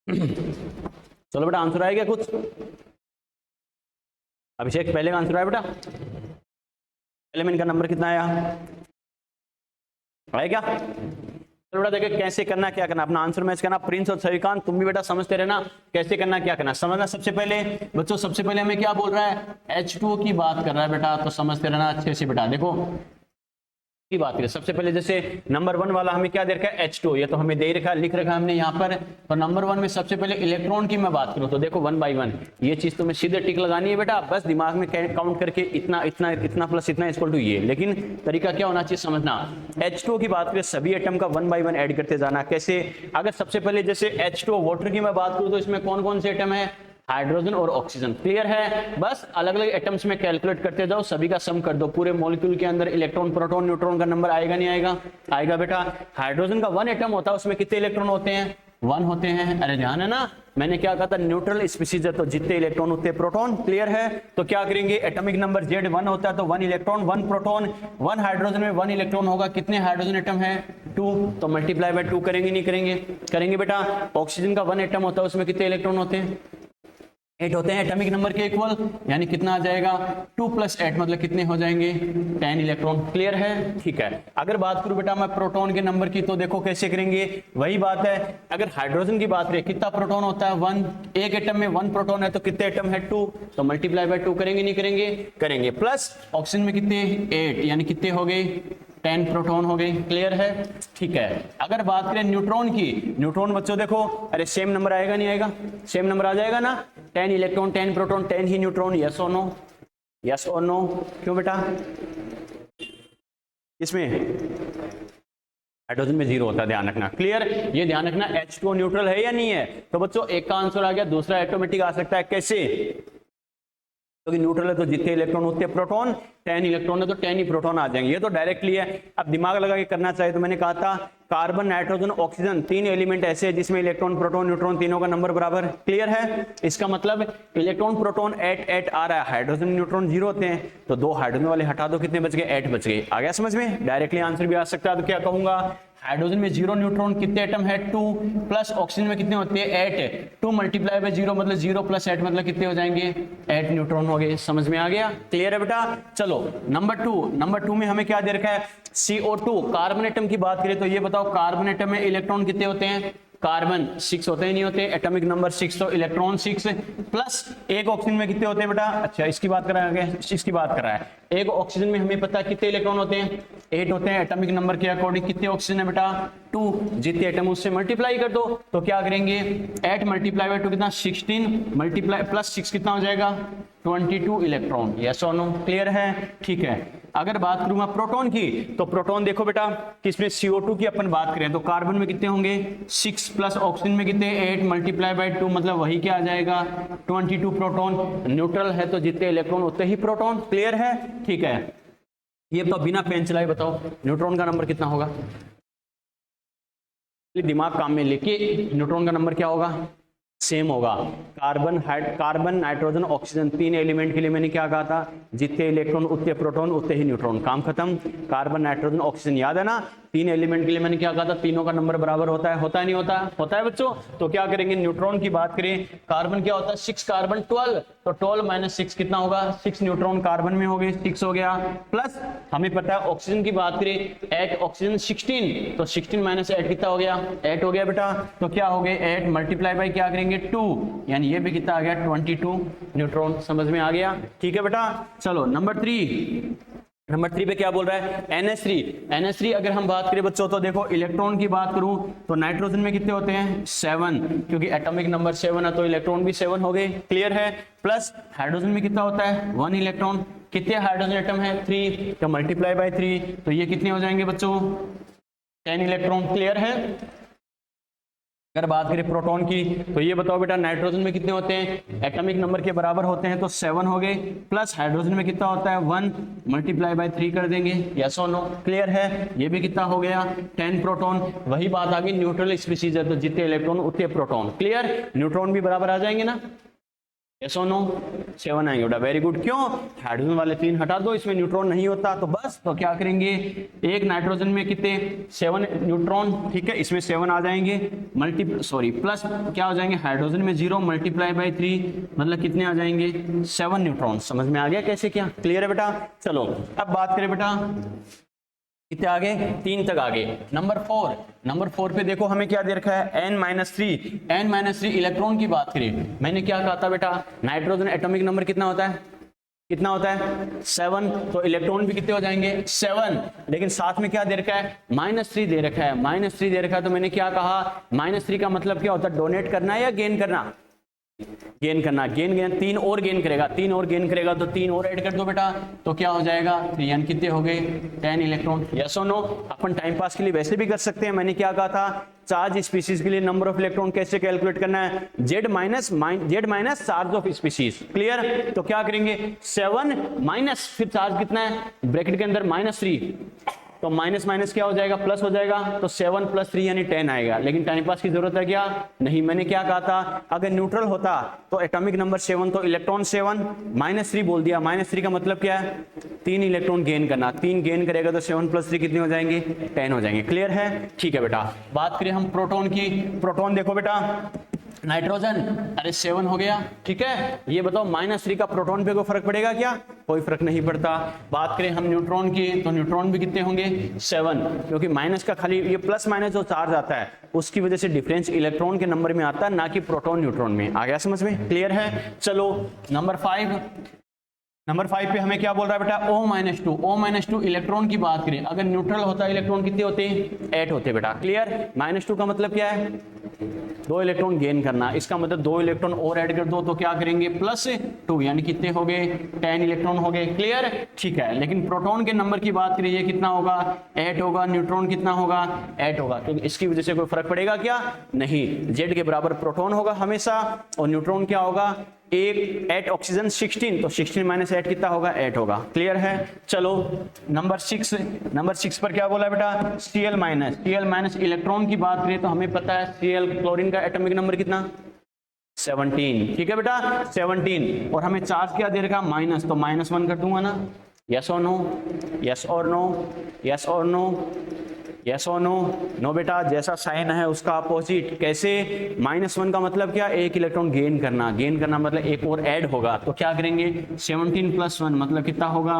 चलो बेटा आंसर आएगा कुछ? अभिषेक पहले का आंसर आया बेटा? पहले में इनका नंबर कितना आया? आया क्या? चलो बेटा देखिए कैसे करना क्या करना, अपना आंसर मैच करना। प्रिंस और श्रीकांत तुम भी बेटा समझते रहना कैसे करना क्या करना, समझना। सबसे पहले बच्चों, सबसे पहले हमें क्या बोल रहा है? H2O की बात कर रहा है बेटा, तो समझते रहना अच्छे से बेटा। देखो की बात करें सबसे पहले, जैसे नंबर 1 वाला हमें क्या दे रखा है? H2O, ये तो हमें दे रखा है, लिख रखा है हमने यहाँ पर। तो नंबर 1 में सबसे पहले इलेक्ट्रॉन की मैं बात करूँ तो देखो 1 बाई 1 ये चीज तुम्हें सीधे टिक लगानी है बेटा, बस दिमाग में काउंट करके इतना इतना इतना प्लस इतना इक्वल टू ये। लेकिन तरीका क्या होना चाहिए समझना, H2O की बात करें सभी एटम का 1 बाई 1 ऐड करते जाना। कैसे? अगर सबसे पहले जैसे H2O वाटर की मैं बात करूँ तो इसमें कौन कौन से एटम है? हाइड्रोजन और ऑक्सीजन, क्लियर है? बस अलग अलग एटम्स में कैलकुलेट करते जाओ, सभी का सम कर दो। पूरे मॉलिक्यूल के अंदर इलेक्ट्रॉन, प्रोटॉन, न्यूट्रॉन का नंबर आएगा नहीं आएगा? आएगा बेटा। हाइड्रोजन का 1 एटम होता है, उसमें कितने इलेक्ट्रॉन होते हैं? 1 होते हैं। अरे ध्यान है ना, मैंने क्या कहा था? न्यूट्रल स्पीसीज है तो जितने इलेक्ट्रॉन उतने प्रोटॉन, क्लियर है? तो क्या करेंगे, एटॉमिक नंबर Z 1 होता है तो 1 इलेक्ट्रॉन 1 प्रोटॉन, 1 हाइड्रोजन में 1 इलेक्ट्रॉन होगा। कितने हाइड्रोजन एटम है? 2, तो मल्टीप्लाई बाय 2 करेंगे नहीं करेंगे? करेंगे बेटा। ऑक्सीजन का 1 एटम होता है, उसमें कितने इलेक्ट्रॉन होते हैं? 8 होते हैं एटॉमिक नंबर के इक्वल, यानी कितना आ जाएगा? 2 + 8 मतलब कितने हो जाएंगे? 10 इलेक्ट्रॉन, क्लियर है? ठीक है। अगर बात करूं बेटा मैं प्रोटॉन के नंबर की तो देखो कैसे करेंगे, वही बात है। अगर हाइड्रोजन की बात करें कितना प्रोटॉन होता है? 1। एक एटम में 1 प्रोटॉन है तो कितने एटम है? 2, तो मल्टीप्लाई बाय 2 करेंगे नहीं करेंगे? करेंगे। प्लस ऑक्सीजन में कितने? 8, यानी कितने हो गए? 10 प्रोटॉन हो गए। क्लियर है, ठीक है। अगर बात करें न्यूट्रॉन की, न्यूट्रॉन बच्चों देखो, अरे सेम नंबर आएगा नहीं आएगा, सेम नंबर आ जाएगा ना, 10 इलेक्ट्रॉन 10 प्रोटॉन 10 ही न्यूट्रॉन, यस और नो, यस और नो, क्यों बेटा, इसमें हाइड्रोजन में 0 होता है, ध्यान रखना। क्लियर, ये ध्यान रखना, H2O न्यूट्रल है या नहीं है। तो बच्चों एक का आंसर आ गया, दूसरा ऑटोमेटिक आ सकता है, कैसे, क्योंकि न्यूट्रल है तो जितने इलेक्ट्रॉन उतने प्रोटॉन, 10 इलेक्ट्रॉन है तो 10 ही प्रोटॉन आ जाएंगे, ये तो डायरेक्टली है। अब दिमाग लगा के करना चाहिए तो मैंने कहा था कार्बन नाइट्रोजन ऑक्सीजन 3 एलिमेंट ऐसे हैं जिसमें इलेक्ट्रॉन प्रोटॉन न्यूट्रॉन तीनों का नंबर बराबर। क्लियर है, इसका मतलब इलेक्ट्रॉन प्रोटॉन 8 आ रहा है, हाइड्रोजन न्यूट्रॉन 0 होते हैं, तो 2 हाइड्रोजन वाले हटा दो, कितने बच गए, 8 बच गए। आ गया समझ में, डायरेक्टली आंसर भी आ सकता है। तो क्या कहूंगा, हाइड्रोजन में 0 न्यूट्रॉन, कितने एटम है 2, प्लस ऑक्सीजन में कितने होते हैं 8, 2 मल्टीप्लाई बाय 0 मतलब 0 प्लस 8 मतलब कितने हो जाएंगे 8 न्यूट्रॉन हो गए। समझ में आ गया, क्लियर है बेटा। चलो नंबर 2 में हमें क्या दे रखा है, CO2। कार्बन एटम की बात करें तो ये बताओ कार्बन एटम में इलेक्ट्रॉन कितने होते हैं, कार्बन 6 होते ही नहीं होते, एटॉमिक नंबर 6, तो इलेक्ट्रॉन 6 प्लस एक ऑक्सीजन में कितने होते हैं बेटा, अच्छा इसकी बात कर रहा है, इसकी बात कर रहा है। एक ऑक्सीजन में हमें पता है कितने इलेक्ट्रॉन होते हैं, 8 होते हैं, एटॉमिक नंबर के अकॉर्डिंग कितने ऑक्सीजन है बेटा 2, जितने एटम उससे मल्टीप्लाई कर दो, तो क्या करेंगे 8 मल्टीप्लाई बाय 2 कितना 16 मल्टीप्लाई प्लस 6 कितना हो जाएगा 22 इलेक्ट्रॉन, यस और नो, क्लियर है, ठीक है। अगर बात करूंगा प्रोटॉन की, तो प्रोटॉन देखो बेटा, किसमें CO2 की अपन बात करें तो कार्बन में कितने होंगे 6 प्लस ऑक्सीजन में कितने 8 मल्टीप्लाई बाय 2 मतलब वही क्या आ जाएगा 22 प्रोटॉन। न्यूट्रल है तो जितने इलेक्ट्रॉन उतने ही प्रोटॉन, क्लियर है, ठीक है। ये बताओ बिना पेन चलाए बताओ न्यूट्रॉन का नंबर कितना होगा, दिमाग काम में लेके न्यूट्रॉन का नंबर क्या होगा, सेम होगा। कार्बन नाइट्रोजन ऑक्सीजन 3 एलिमेंट के लिए मैंने क्या कहा था, जितने इलेक्ट्रॉन उतने प्रोटॉन उतने ही न्यूट्रॉन, काम खत्म। कार्बन नाइट्रोजन ऑक्सीजन याद है ना, 3 एलिमेंट के लिए मैंने क्या कहा था, तीनों का नंबर बराबर होता है, होता है नहीं होता, होता है बच्चों। तो क्या करेंगे, न्यूट्रॉन की बात करें, कार्बन क्या होता है 6 कार्बन 12, तो 12 माइनस 6 कितना होगा 6 न्यूट्रॉन कार्बन में हो गए, 6 हो गया, प्लस हमें पता है ऑक्सीजन की बात करें 8 ऑक्सीजन 16, तो 16 माइनस 8 कितना हो गया 8 हो गया बेटा, तो क्या हो गए 8 मल्टीप्लाई बाई क्या करेंगे 2, यानी ये भी कितना आ गया 22 न्यूट्रॉन। समझ में आ गया, ठीक है बेटा। चलो नंबर 3 पे क्या बोल रहा है NH3 अगर हम बात करें बच्चों तो देखो इलेक्ट्रॉन की बात करूं तो नाइट्रोजन में कितने होते हैं 7, क्योंकि एटॉमिक नंबर 7 है तो इलेक्ट्रॉन भी 7 हो गए, क्लियर है। प्लस हाइड्रोजन में कितना होता है 1 इलेक्ट्रॉन, कितने हाइड्रोजन एटम है 3, तो मल्टीप्लाई बाय 3 तो ये कितने हो जाएंगे बच्चों 10 इलेक्ट्रॉन, क्लियर है। अगर बात करें प्रोटॉन की तो ये बताओ बेटा नाइट्रोजन में कितने होते हैं, एटॉमिक नंबर के बराबर होते हैं तो 7 हो गए, प्लस हाइड्रोजन में कितना होता है 1 मल्टीप्लाई बाय 3 कर देंगे, यस और नो, क्लियर है। ये भी कितना हो गया 10 प्रोटॉन, वही बात आ गई न्यूट्रल स्पीशीज है तो जितने इलेक्ट्रॉन उतने प्रोटॉन, क्लियर। न्यूट्रॉन भी बराबर आ जाएंगे ना, यस और नो, 7 आएंगे बेटा, वेरी गुड। क्यों, हाइड्रोजन वाले 3 हटा दो, इसमें न्यूट्रॉन नहीं होता तो बस, तो क्या करेंगे एक नाइट्रोजन में कितने 7 न्यूट्रॉन, ठीक है, इसमें 7 आ जाएंगे प्लस क्या हो जाएंगे हाइड्रोजन में 0 मल्टीप्लाई बाय 3 मतलब कितने आ जाएंगे 7 न्यूट्रॉन। समझ में आ गया कैसे क्या, क्लियर है बेटा। चलो अब बात करें बेटा कितने आगे 3 तक आगे। नंबर 4 पे देखो हमें क्या दे रखा है n-3 इलेक्ट्रॉन की बात करें, मैंने क्या कहा था बेटा नाइट्रोजन एटॉमिक नंबर कितना होता है 7, तो इलेक्ट्रॉन भी कितने हो जाएंगे 7, लेकिन साथ में क्या दे रखा है -3 दे रखा है, -3 दे रखा है तो मैंने क्या कहा -3 का मतलब क्या होता है डोनेट करना या गेन करना, गेन करना, गेन 3 और गेन करेगा तो 3 और ऐड कर दो बेटा, तो क्या हो जाएगा 3 यानी कितने हो गए 10 इलेक्ट्रॉन, यस और नो। अपन टाइम पास के लिए वैसे भी कर सकते हैं, मैंने क्या कहा था चार्ज स्पीशीज के लिए नंबर ऑफ इलेक्ट्रॉन कैसे कैलकुलेट करना है Z minus charge of species, clear. तो क्या करेंगे 7 माइनस फिर चार्ज कितना है ब्रैकेट के अंदर -3, तो माइनस माइनस क्या हो जाएगा प्लस हो जाएगा, तो 7 + 3 यानी 10 आएगा, लेकिन टाइम पास की जरूरत है क्या नहीं। मैंने क्या कहा था अगर न्यूट्रल होता तो एटॉमिक नंबर 7 तो इलेक्ट्रॉन 7 -3 बोल दिया, -3 का मतलब क्या है 3 इलेक्ट्रॉन गेन करना, 3 गेन करेगा तो 7 + 3 कितने हो जाएंगे 10 हो जाएंगे, क्लियर है, ठीक है बेटा। बात करें हम प्रोटॉन की, प्रोटॉन देखो बेटा नाइट्रोजन अरे 7 हो गया, ठीक है। ये बताओ -3 का प्रोटॉन पे कोई फर्क पड़ेगा क्या, कोई फर्क नहीं पड़ता। बात करें हम न्यूट्रॉन की तो न्यूट्रॉन भी कितने होंगे 7, क्योंकि माइनस का खाली ये प्लस माइनस जो चार्ज आता है उसकी वजह से डिफरेंस इलेक्ट्रॉन के नंबर में आता है ना कि प्रोटॉन न्यूट्रॉन में। आ गया समझ में, क्लियर है। चलो नंबर 5 नंबर 5 पे हमें क्या बोल रहा है बेटा, O-2 इलेक्ट्रॉन की बात करें, अगर न्यूट्रल होता है इलेक्ट्रॉन कितने होते हैं, 8 होते हैं बेटा। क्लियर। -2 का मतलब क्या है, 2 इलेक्ट्रॉन गेन करना, इसका मतलब 2 इलेक्ट्रॉन और ऐड कर दो तो क्या करेंगे, +2, यानी कितने हो गए, 10 इलेक्ट्रॉन हो गए। क्लियर। ठीक है, लेकिन प्रोटॉन के नंबर की बात करें, ये कितना होगा, 8 होगा, न्यूट्रॉन कितना होगा, 8 होगा, तो इसकी वजह से कोई फर्क पड़ेगा क्या, नहीं। Z के बराबर प्रोटॉन होगा हमेशा, और न्यूट्रॉन क्या होगा, एक 8 ऑक्सीजन 16, तो 16 - 8 कितना होगा, 8 होगा। क्लियर है। चलो नंबर 6 पर क्या बोला बेटा, Cl- इलेक्ट्रॉन की बात करें तो हमें पता है Cl क्लोरीन का एटॉमिक नंबर कितना, 17। ठीक है बेटा, 17, और हमें चार्ज क्या दे रखा, माइनस, तो -1 कर दूंगा ना, यस और नो, यस और नो, यस और नो, यस और नो, नो बेटा, जैसा साइन है उसका अपोजिट। कैसे, -1 का मतलब क्या, एक इलेक्ट्रॉन गेन करना, गेन करना मतलब एक और ऐड होगा, तो क्या करेंगे, 17 + 1 मतलब कितना होगा,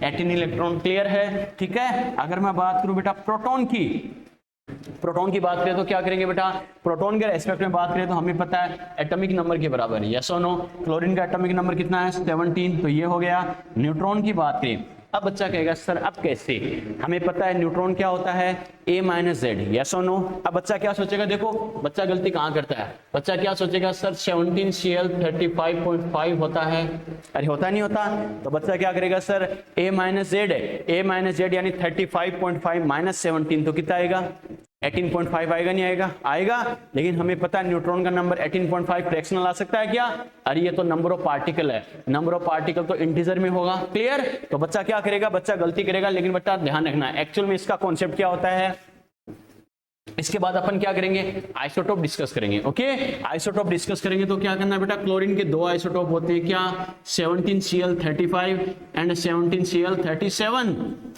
18 इलेक्ट्रॉन। क्लियर है। ठीक है, अगर मैं बात करूं बेटा प्रोटॉन की बात करें तो क्या करेंगे बेटा, प्रोटॉन के रेस्पेक्ट में बात करें तो हमें पता है एटॉमिक नंबर के बराबर है, यस और नो। क्लोरीन का एटॉमिक नंबर कितना है, 17, तो ये हो गया। न्यूट्रॉन की बात करें, अब बच्चा कहेगा सर अब कैसे, हमें पता है न्यूट्रॉन क्या होता है, A-Z, यस और नो। अब बच्चा क्या सोचेगा, देखो बच्चा गलती कहां करता है, बच्चा क्या सोचेगा, सर 17Cl 35.5 होता है, अरे होता नहीं होता, तो बच्चा क्या करेगा, सर A-Z यानी 35.5 - 17 तो कितना आएगा, 18.5 आएगा, नहीं आएगा, आएगा। लेकिन हमें पता है न्यूट्रॉन का नंबर 18.5 फ्रैक्शनल आ सकता है क्या, अरे ये तो नंबर ऑफ पार्टिकल है, नंबर ऑफ पार्टिकल तो इंटीजर में होगा। क्लियर। तो बच्चा क्या करेगा, बच्चा गलती करेगा, लेकिन बच्चा ध्यान रखना एक्चुअल में इसका कॉन्सेप्ट क्या होता है। इसके बाद अपन क्या करेंगे, आइसोटोप डिस्कस करेंगे। ओके, आइसोटोप डिस्कस करेंगे तो क्या करना है बेटा, क्लोरीन के 2 आइसोटोप होते हैं, क्या, 17Cl35 एंड 17Cl37।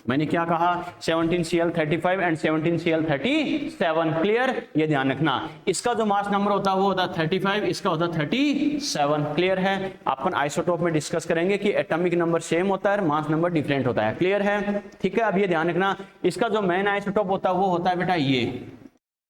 मैंने क्या कहा, 17Cl35 एंड 17Cl37। क्लियर, ये ध्यान रखना, इसका जो मास नंबर होता है वो होता है 35, इसका होता है 37। क्लियर है। अपन आइसोटोप में डिस्कस करेंगे कि एटॉमिक नंबर सेम होता है, मास नंबर डिफरेंट होता है। क्लियर है। ठीक है, अब ये ध्यान रखना, इसका जो मेन आइसोटोप होता है वो होता है बेटा ये,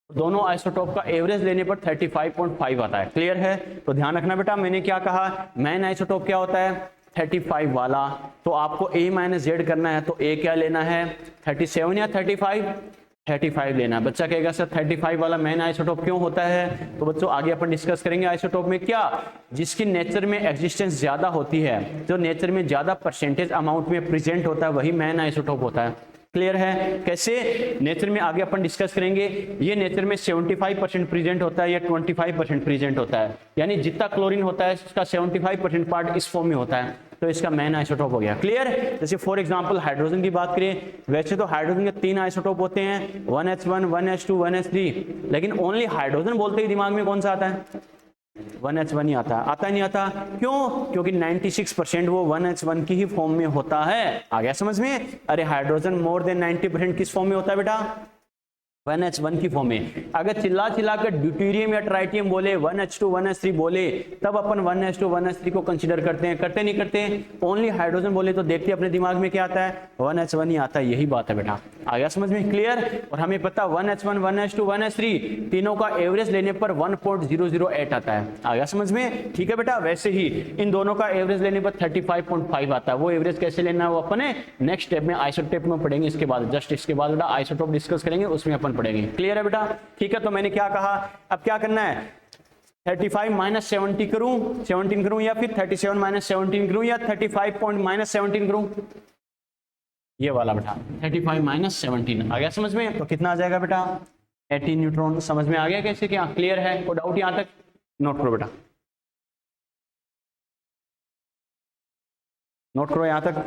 दोनों आइसोटोप का एवरेज लेने पर 35.5 आता है। क्लियर है। तो ध्यान रखना बेटा, मैंने क्या कहा, मेन आइसोटोप क्या होता है, 35 वाला, तो आपको A-Z करना है, तो A क्या लेना है, 37 या 35 लेना है। बच्चा कहेगा सर 35 वाला मेन आइसोटोप क्यों होता है, तो बच्चों आगे अपन डिस्कस करेंगे आइसोटोप में, क्या, जिसकी नेचर में एग्जिस्टेंस ज्यादा होती है, जो नेचर में ज्यादा परसेंटेज अमाउंट में प्रेजेंट होता है, वही मेन आइसोटोप होता है। क्लियर है। कैसे, नेचर में आगे अपन डिस्कस करेंगे, ये नेचर में 75% प्रेजेंट होता है या 25% प्रेजेंट होता है, यानी जितना क्लोरीन होता है उसका 75% पार्ट इस फॉर्म में होता है, तो इसका मेन आइसोटोप हो गया। क्लियर। जैसे फॉर एग्जांपल हाइड्रोजन की बात करें, वैसे तो हाइड्रोजन के 3 आइसोटोप होते हैं, 1H1 1H2 1H3, लेकिन ओनली हाइड्रोजन बोलते ही दिमाग में कौन सा आता है, 1H1 ही आता है, आता नहीं आता, क्यों, क्योंकि 96% वो 1H1 की ही फॉर्म में होता है। आ गया समझ में, अरे हाइड्रोजन मोर देन 90% किस फॉर्म में होता है बेटा, 1H1 की फॉर्म में। अगर चिल्ला कर ड्यूटेरियम या ट्राइटियम बोले, 1H2 1H3 बोले, तब अपन 1H2 1H3 को कंसीडर करते हैं, करते नहीं करते, ओनली हाइड्रोजन बोले तो देखते अपने दिमाग में क्या आता है, 1H1 ही आता है, यही बात है बेटा। आ गया समझ में। क्लियर। और हमें पता 1H1 1H2 1H3 तीनों का एवरेज लेने पर 1.008 आता है। आ गया समझ में। ठीक है बेटा, वैसे ही इन दोनों का एवरेज लेने पर 35.5 आता है। वो एवरेज कैसे लेना है वो अपने नेक्स्ट स्टेप में आइसोटोप में पढ़ेंगे, इसके बाद जस्ट इसके बाद बेटा आइसोटोप डिस्कस करेंगे, उसमें अपन पढ़ेंगे। क्लियर है बेटा। ठीक है, तो मैंने क्या कहा, अब क्या करना है, 35 - 17 करूं या फिर 37 - 17 करूं या 35 - 17 करूं, ये वाला बेटा 35 - 17 आ गया समझ में। तो कितना आ जाएगा बेटा, 18 न्यूट्रॉन। समझ में आ गया कैसे, क्या क्लियर है, कोई डाउट यहां तक, नोट करो बेटा, नोट करो यहां तक।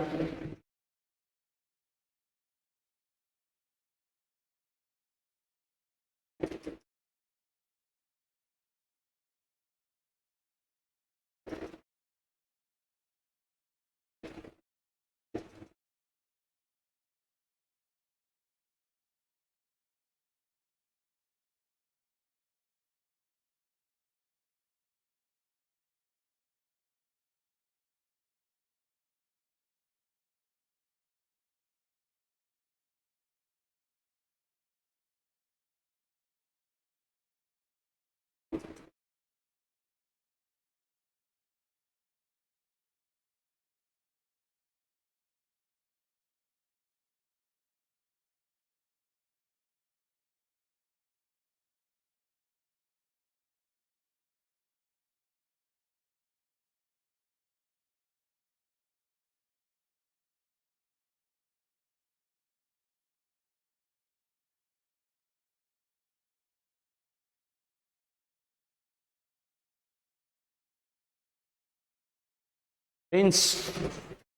प्रिंस,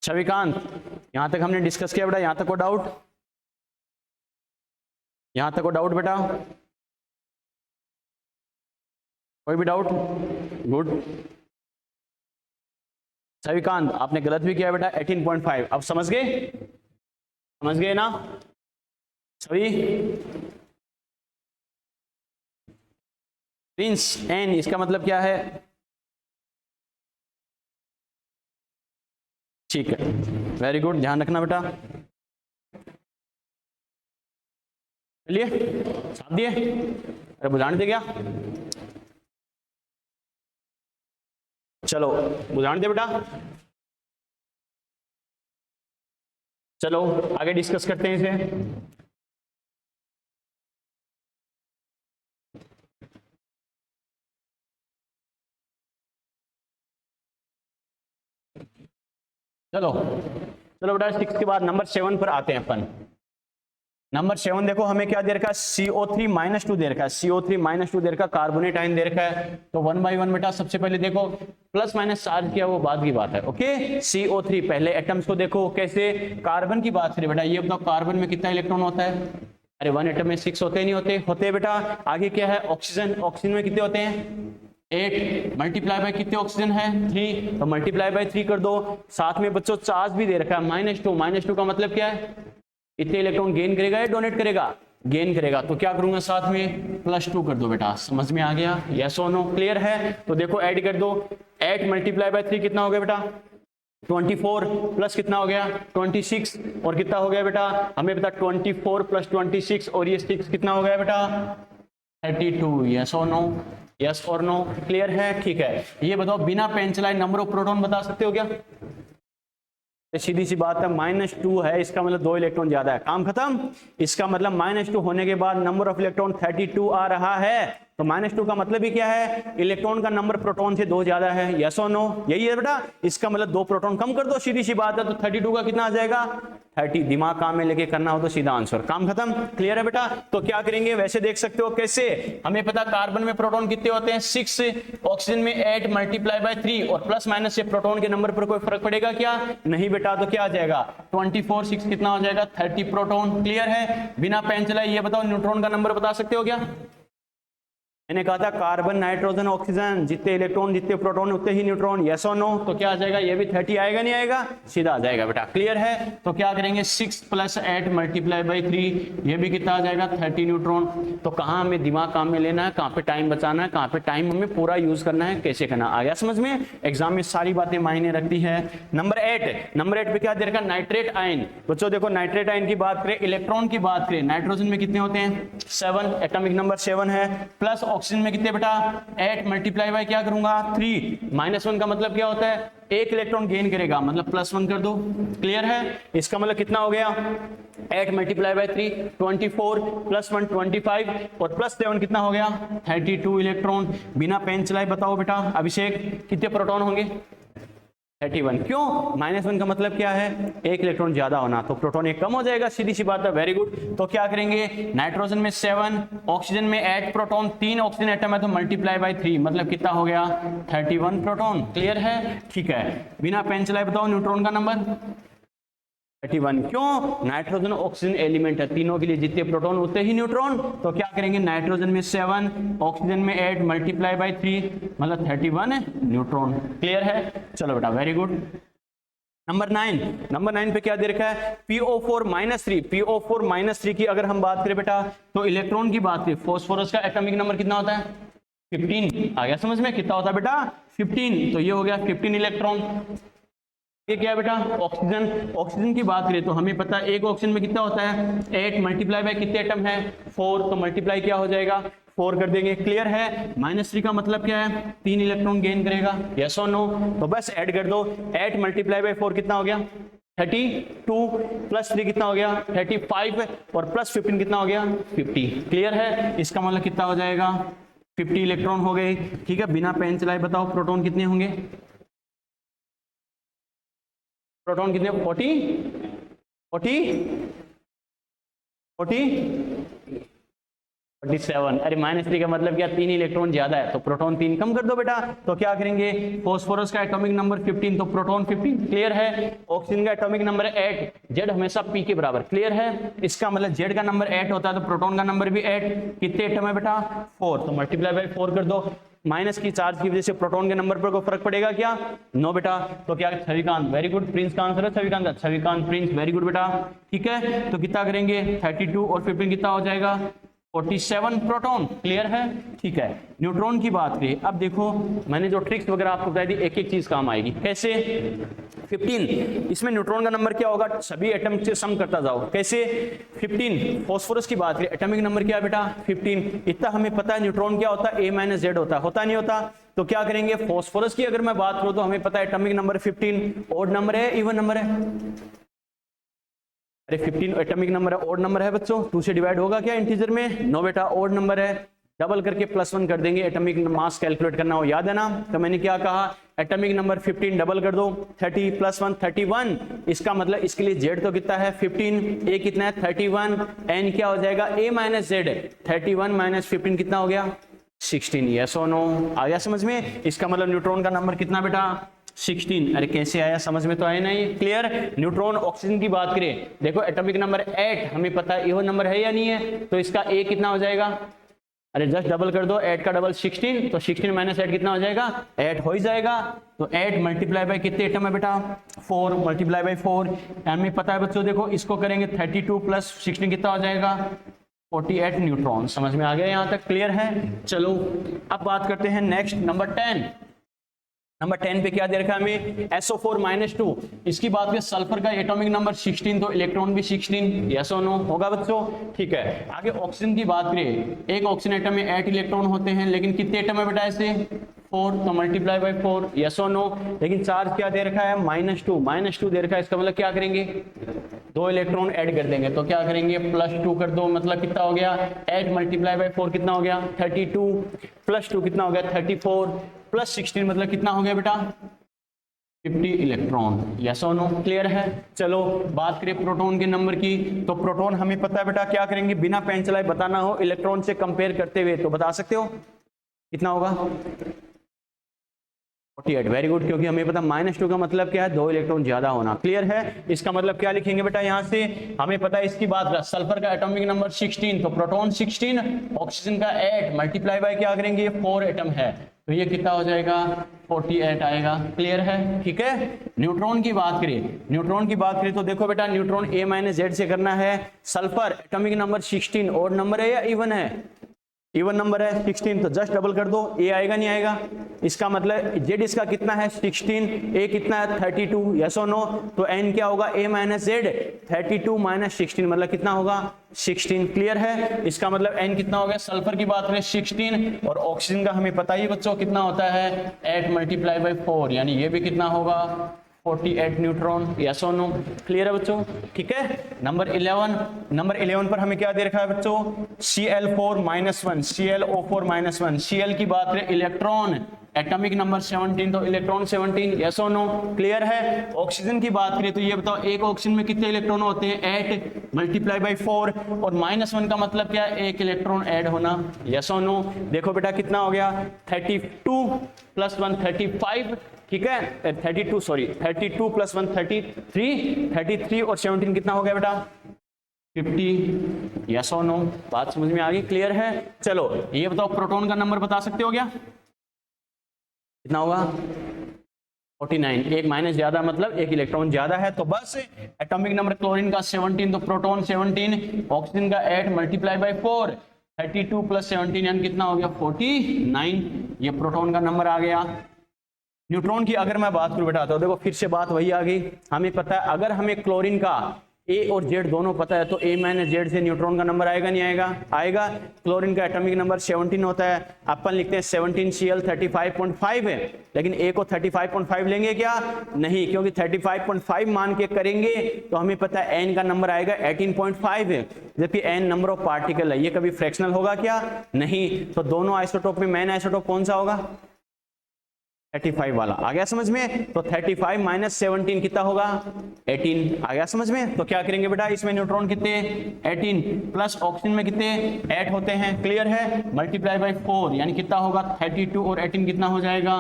छविकांत, यहां तक हमने डिस्कस किया बेटा, यहां तक को डाउट, यहां तक को डाउट बेटा, कोई भी डाउट? गुड। छविकांत आपने गलत भी किया बेटा, 18.5। अब समझ गए, समझ गए ना सभी? प्रिंस एन, इसका मतलब क्या है? ठीक है, वेरी गुड, ध्यान रखना बेटा। चलिए साथ दिए, अरे बुझाने दे क्या? चलो बुझाने दे बेटा। चलो आगे डिस्कस करते हैं इसे। चलो चलो बेटा, 6 के बाद नंबर 7 पर आते हैं अपन। नंबर 7 देखो, हमें क्या दे रखा है? CO3-2 दे रखा है, CO3-2 दे रखा है, कार्बोनेट आयन दे रखा है। तो 1 by 1 बेटा, सबसे पहले देखो प्लस माइनस चार्ज किया वो बाद की बात है। ओके, CO3 पहले एटम्स को देखो कैसे, कार्बन की बात करें बेटा, ये बताओ कार्बन में कितना इलेक्ट्रॉन होता है? अरे 1 एटम में 6 होते नहीं होते? होते बेटा। आगे क्या है? ऑक्सीजन, ऑक्सीजन में कितने होते हैं? 8 मल्टीप्लाई बाय कितने ऑक्सीजन है? 3, तो मल्टीप्लाई बाय 3 कर दो। साथ में बच्चों चार्ज भी दे रखा है -2, -2 का मतलब क्या है? इतने इलेक्ट्रॉन गेन करेगा या डोनेट करेगा? गेन करेगा। तो क्या करूंगा साथ में +2 कर दो बेटा। समझ में आ गया? यस और नो? क्लियर है? तो देखो ऐड कर दो, 8 मल्टीप्लाई बाय 3 कितना हो गया बेटा? 24 प्लस कितना हो गया? 26, और कितना हो गया बेटा? हमें बता, 24 + 26 और ये 6 कितना हो गया बेटा? 32। यस और नो? यस और नो? क्लियर है? ठीक है, ये बताओ बिना पेन चलाए नंबर ऑफ प्रोटॉन बता सकते हो क्या? सीधी सी बात है, -2 है, इसका मतलब 2 इलेक्ट्रॉन ज्यादा है, काम खत्म। इसका मतलब -2 होने के बाद नंबर ऑफ इलेक्ट्रॉन 32 आ रहा है। तो -2 का मतलब ही क्या है? इलेक्ट्रॉन का नंबर प्रोटॉन से 2 ज्यादा है। यस और नो? यही है बेटा। इसका मतलब 2 प्रोटॉन कम कर दो, सीधी सी बात है। तो 32 का कितना आ जाएगा? 30। दिमाग काम में लेके करना हो तो सीधा आंसर, काम खत्म। क्लियर है बेटा? तो क्या करेंगे, वैसे देख सकते हो कैसे, हमें पता कार्बन में प्रोटॉन कितने होते हैं? 6, ऑक्सीजन में 8 मल्टीप्लाई बाय 3, और प्लस माइनस से प्रोटॉन के नंबर पर कोई फर्क पड़ेगा क्या? नहीं बेटा। तो क्या आ जाएगा? 24, 6 कितना हो जाएगा? 30 प्रोटॉन। क्लियर है? बिना पेन चलाए ये बताओ न्यूट्रॉन का नंबर बता सकते हो क्या? मैंने कहा था कार्बन, नाइट्रोजन, ऑक्सीजन, जितने इलेक्ट्रॉन जितने प्रोटॉन उतने ही न्यूट्रॉन। यस और नो? तो क्या आ जाएगा? ये भी 30 आएगा नहीं आएगा? सीधा आ जाएगा बेटा। क्लियर है? तो क्या करेंगे, 6 + 8 मल्टीप्लाई बाई 3, ये भी कितना आ जाएगा? 30 न्यूट्रॉन। तो कहाँ हमें दिमाग काम में लेना है, कहाँ पे टाइम बचाना है, कहाँ पे टाइम हमें पूरा यूज करना है, कैसे करना। आ गया समझ में? एग्जाम में सारी बातें मायने रखती है। नंबर 8 पे क्या दे रखा? Nitrate ion. बच्चों देखो, नाइट्रेट आयन की बात करें, इलेक्ट्रॉन की बात करें, नाइट्रोजन में कितने होते हैं? 7, एटॉमिक नंबर 7 है। प्लस ऑक्सीजन में कितने बेटा? 8 मल्टीप्लाई बाय क्या करूंगा? 3। -1 का मतलब क्या होता है? 1 इलेक्ट्रॉन गेन करेगा, मतलब +1 कर दो। क्लियर है? इसका मतलब कितना हो गया? 8 मल्टीप्लाई बाय 3, 24 + 1 25, और +7 कितना हो गया? 32 इलेक्ट्रॉन। बिना पेन चलाए बताओ बेटा अभिषेक, कितने प्रोटॉन होंगे? 31। क्यों? -1 का मतलब क्या है? 1 इलेक्ट्रॉन ज्यादा होना, तो प्रोटॉन 1 कम हो जाएगा, सीधी सी बात है। Very good. तो क्या करेंगे, नाइट्रोजन में 7, ऑक्सीजन में 8 प्रोटॉन, 3 ऑक्सीजन एटम है, तो मल्टीप्लाई बाय 3, मतलब कितना हो गया? 31 प्रोटॉन। क्लियर है? ठीक है, बिना पेन चलाए बताओ न्यूट्रॉन का नंबर? 31। क्यों? नाइट्रोजन ऑक्सीजन एलिमेंट है, तीनों के लिए जितने प्रोटॉन उतने ही न्यूट्रॉन। तो क्या करेंगे, नाइट्रोजन में 7, ऑक्सीजन में 8 मल्टीप्लाई बाय 3, मतलब 31 है न्यूट्रॉन। क्लियर है? चलो बेटा, वेरी गुड। नंबर 9 पे क्या दे रखा है? PO4-3। PO4-3 की अगर हम बात करें बेटा, तो इलेक्ट्रॉन की बात करें, फास्फोरस का एटॉमिक नंबर कितना होता है? 15। आ गया समझ में? कितना होता है बेटा? 15। तो ये हो गया 15 इलेक्ट्रॉन। ये क्या है बेटा? ऑक्सीजन। ऑक्सीजन की बात करें तो हमें पता है एक ऑक्सीजन में कितना होता है? 8 मल्टीप्लाई बाय कितने एटम है? 4, तो मल्टीप्लाई क्या हो जाएगा? 4 कर देंगे। क्लियर है? -3 का मतलब क्या है? 3 इलेक्ट्रॉन गेन करेगा। यस और नो? तो बस ऐड कर दो, 8 मल्टीप्लाई बाय 4 कितना हो गया? 32, + 3 कितना हो गया? 35, और +15 कितना हो गया? 50। क्लियर है? इसका मतलब कितना हो जाएगा? 50 इलेक्ट्रॉन हो गए। ठीक है, बिना पेन चलाए बताओ प्रोटॉन कितने होंगे? प्रोटॉन कितने? 40 47। अरे -3 का मतलब क्या, 3 इलेक्ट्रॉन ज्यादा है तो प्रोटॉन 3 कम कर दो बेटा। तो क्या करेंगे, फॉस्फोरस का एटॉमिक नंबर 15 तो प्रोटॉन 15, क्लियर है। ऑक्सीजन का एटॉमिक नंबर 8, जेड हमेशा पी के बराबर, क्लियर है। इसका मतलब जेड का नंबर 8 होता है तो प्रोटॉन का नंबर भी 8। कितने एटम है बेटा, 4, तो मल्टीप्लाई बाय 4 कर दो। माइनस की चार्ज की वजह से प्रोटॉन के नंबर पर कोई फर्क पड़ेगा क्या, नो बेटा। तो क्या, छविकांत, वेरी गुड। प्रिंस का आंसर है छविकांत, छविकांत प्रिंस, वेरी गुड बेटा, ठीक है। तो कितना करेंगे, 32 और 15 कितना हो जाएगा, 47 प्रोटॉन, क्लियर है, ठीक है। न्यूट्रॉन की बात करें, अब देखो मैंने जो ट्रिक्स वगैरह आपको बताई थी, एक एक चीज काम आएगी। कैसे, 15, इसमें न्यूट्रॉन का नंबर क्या होगा, सभी एटम से सम करता जाओ। कैसे, 15, फॉस्फोरस की बात करें, एटॉमिक नंबर क्या है बेटा, 15, इतना हमें पता है। न्यूट्रॉन क्या होता है, A-Z होता नहीं होता। तो क्या करेंगे, फॉस्फोरस की अगर मैं बात करूं तो हमें पता है एटॉमिक नंबर 15 ऑड नंबर है, इवन नंबर है। अरे 15 एटॉमिक नंबर है, ऑड नंबर है बच्चों, 2 से डिवाइड होगा क्या इंटीजर में, नो बेटा, ऑड नंबर है। डबल करके +1 कर देंगे, एटॉमिक मास कैलकुलेट करना हो, याद है ना। तो मैंने क्या कहा, एटॉमिक नंबर 15 डबल कर दो, 30 + 1 31। इसका मतलब इसके लिए जेड तो कितना है 15, ए कितना है 31, एन क्या हो जाएगा A-Z, 31 - 15 कितना हो गया 16। यस और नो, आ गया समझ में। इसका मतलब न्यूट्रॉन का नंबर कितना बेटा 16। अरे कैसे आया, समझ में तो आया नहीं, क्लियर। न्यूट्रॉन, ऑक्सीजन की बात करें, देखो एटॉमिक नंबर 8 हमें पता है, इवन नंबर है या नहीं है, तो इसका ए कितना हो जाएगा, अरे जस्ट डबल कर दो, 8 का डबल 16, तो 16 - 8 कितना हो जाएगा 8 हो ही जाएगा। तो 8 मल्टीप्लाई बाय कितने एटम है बेटा 4, मल्टीप्लाई बाय 4, हमें पता है बच्चों, देखो इसको करेंगे 32 + 16 कितना हो जाएगा 48 न्यूट्रॉन। समझ में आ गया यहाँ तक, क्लियर है। चलो अब बात करते हैं नेक्स्ट, नंबर 10। नंबर 10 पे क्या दे रखा है हमें, SO4 - 2, इसकी बात करें, सल्फर का एटॉमिक नंबर 16, तो इलेक्ट्रॉन भी 16, यस और नो, होगा बच्चों, ठीक है। आगे ऑक्सीजन की बात करें, एक ऑक्सीजन एटम में 8 इलेक्ट्रॉन होते हैं, लेकिन कितने एटम है बेटा ऐसे 4, तो मल्टीप्लाई बाय 4, यस और नो। लेकिन चार्ज क्या दे रखा है -2 दे रखा है, इसका मतलब क्या करेंगे 2 इलेक्ट्रॉन ऐड कर देंगे, तो क्या करेंगे +2 कर दो, मतलब कितना हो गया 8 मल्टीप्लाई बाय 4 कितना हो गया 32, +2 कितना हो गया 34, +16 मतलब कितना हो गया बेटा 50 इलेक्ट्रॉन, यस और नो, क्लियर है। चलो बात करें प्रोटॉन के नंबर की, तो प्रोटॉन हमें पता है बेटा, क्या करेंगे, बिना पेन चलाए बताना हो, इलेक्ट्रॉन से कंपेयर करते हुए, तो बता सकते हो कितना होगा 48, वेरी गुड, क्योंकि हमें पता -2 का मतलब क्या है 2 इलेक्ट्रॉन ज्यादा होना, क्लियर है। इसका मतलब क्या लिखेंगे बेटा, यहां से हमें पता है इसकी बात, सल्फर का एटॉमिक नंबर 16, तो प्रोटॉन 16, ऑक्सीजन का 8 मल्टीप्लाई बाय क्या करेंगे 4 एटम है, तो ये कितना हो जाएगा 48 आएगा, क्लियर है, ठीक है। न्यूट्रॉन की बात करें, तो देखो बेटा न्यूट्रॉन A-Z से करना है। सल्फर एटॉमिक नंबर 16 और नंबर है या इवन है, इवन नंबर है 16, तो जस्ट डबल कर दो, ए आएगा नहीं आएगा, इसका मतलब जेड इसका कितना है 16, ए कितना है 32, यस और नो, तो एन क्या होगा A-Z, 32 - 16 मतलब कितना होगा 16, क्लियर है। इसका मतलब एन कितना हो गया, सल्फर की बात करें 16, और ऑक्सीजन का हमें पता ही बच्चों कितना होता है 8 मल्टीप्लाई बाय 4, यानी ये भी कितना होगा 48 न्यूट्रॉन, यस और नो, क्लियर है बच्चों, ठीक है। नंबर 11 पर हमें क्या दे रखा है बच्चों, Cl4 - 1, ClO4 - 1, Cl की बात करें इलेक्ट्रॉन एटॉमिक नंबर 17, तो इलेक्ट्रॉन 17, यस और नो, क्लियर है। ऑक्सीजन की बात करें तो ये बताओ एक ऑक्सीजन में कितने इलेक्ट्रॉन होते हैं 8 मल्टीप्लाई बाय 4, और -1 का मतलब क्या है 1 इलेक्ट्रॉन ऐड होना, यस और नो। देखो बेटा कितना हो गया 32 + 1 35, ठीक है 32 + 1 33 और 17 कितना हो गया बेटा 50, यस और नो, बात समझ में आ गई, क्लियर है। चलो ये बताओ प्रोटॉन का नंबर बता सकते हो क्या, कितना होगा 49, एक माइनस ज्यादा मतलब एक इलेक्ट्रॉन ज्यादा है, तो बस एटॉमिक नंबर क्लोरीन का 17, तो प्रोटॉन 17, ऑक्सीजन का 8 मल्टीप्लाई बाय 4, 32 + 17 यानी कितना हो गया 49, ये प्रोटॉन का नंबर आ गया। न्यूट्रॉन की अगर मैं बात करूं बेटा, तो देखो फिर से बात वही आ गई, हमें पता है अगर हमें क्लोरीन का ए और जेड दोनों पता है, तो A-Z से न्यूट्रॉन का नंबर आएगा नहीं आएगा, आएगा। क्लोरीन का एटॉमिक नंबर 17 होता है, अपन लिखते हैं 17 Cl 35.5 है, लेकिन ए को 35.5 लेंगे क्या, नहीं, क्योंकि 35.5 मान के करेंगे तो हमें पता है एन का नंबर आएगा 18.5 है, जबकि एन नंबर ऑफ पार्टिकल है, ये कभी फ्रैक्शनल होगा क्या, नहीं। तो दोनों आइसोटोप में मेन आइसोटोप कौन सा होगा 35 वाला आ गया समझ में। तो 35 माइनस 17 कितना होगा 18 आ गया समझ में। तो क्या करेंगे बेटा, इसमें न्यूट्रॉन कितने 18 प्लस ऑक्सीजन में कितने 8 होते हैं, क्लियर है, मल्टीप्लाई बाय 4 यानी कितना होगा 32 और 18 कितना हो जाएगा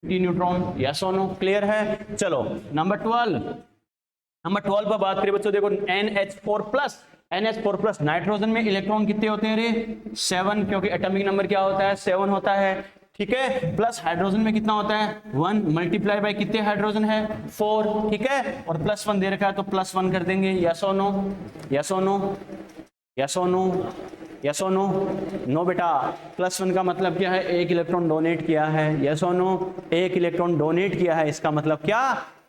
50 न्यूट्रॉन, यस और नो, क्लियर है। चलो नंबर 12 पर बात करें बच्चों, देखो NH4 प्लस नाइट्रोजन में इलेक्ट्रॉन कितने होते हैं रे 7, क्योंकि एटॉमिक नंबर क्या होता है 7 होता है, ठीक है। प्लस हाइड्रोजन में कितना होता है 1 मल्टीप्लाई बाय कितने हाइड्रोजन है 4, ठीक है, और +1 दे रखा है तो +1 कर देंगे, यस और नो, यस और नो, यस और नो, यस और नो, नो बेटा, +1 का मतलब क्या है, एक इलेक्ट्रॉन डोनेट किया है, यस और नो, एक इलेक्ट्रॉन डोनेट किया है, इसका मतलब क्या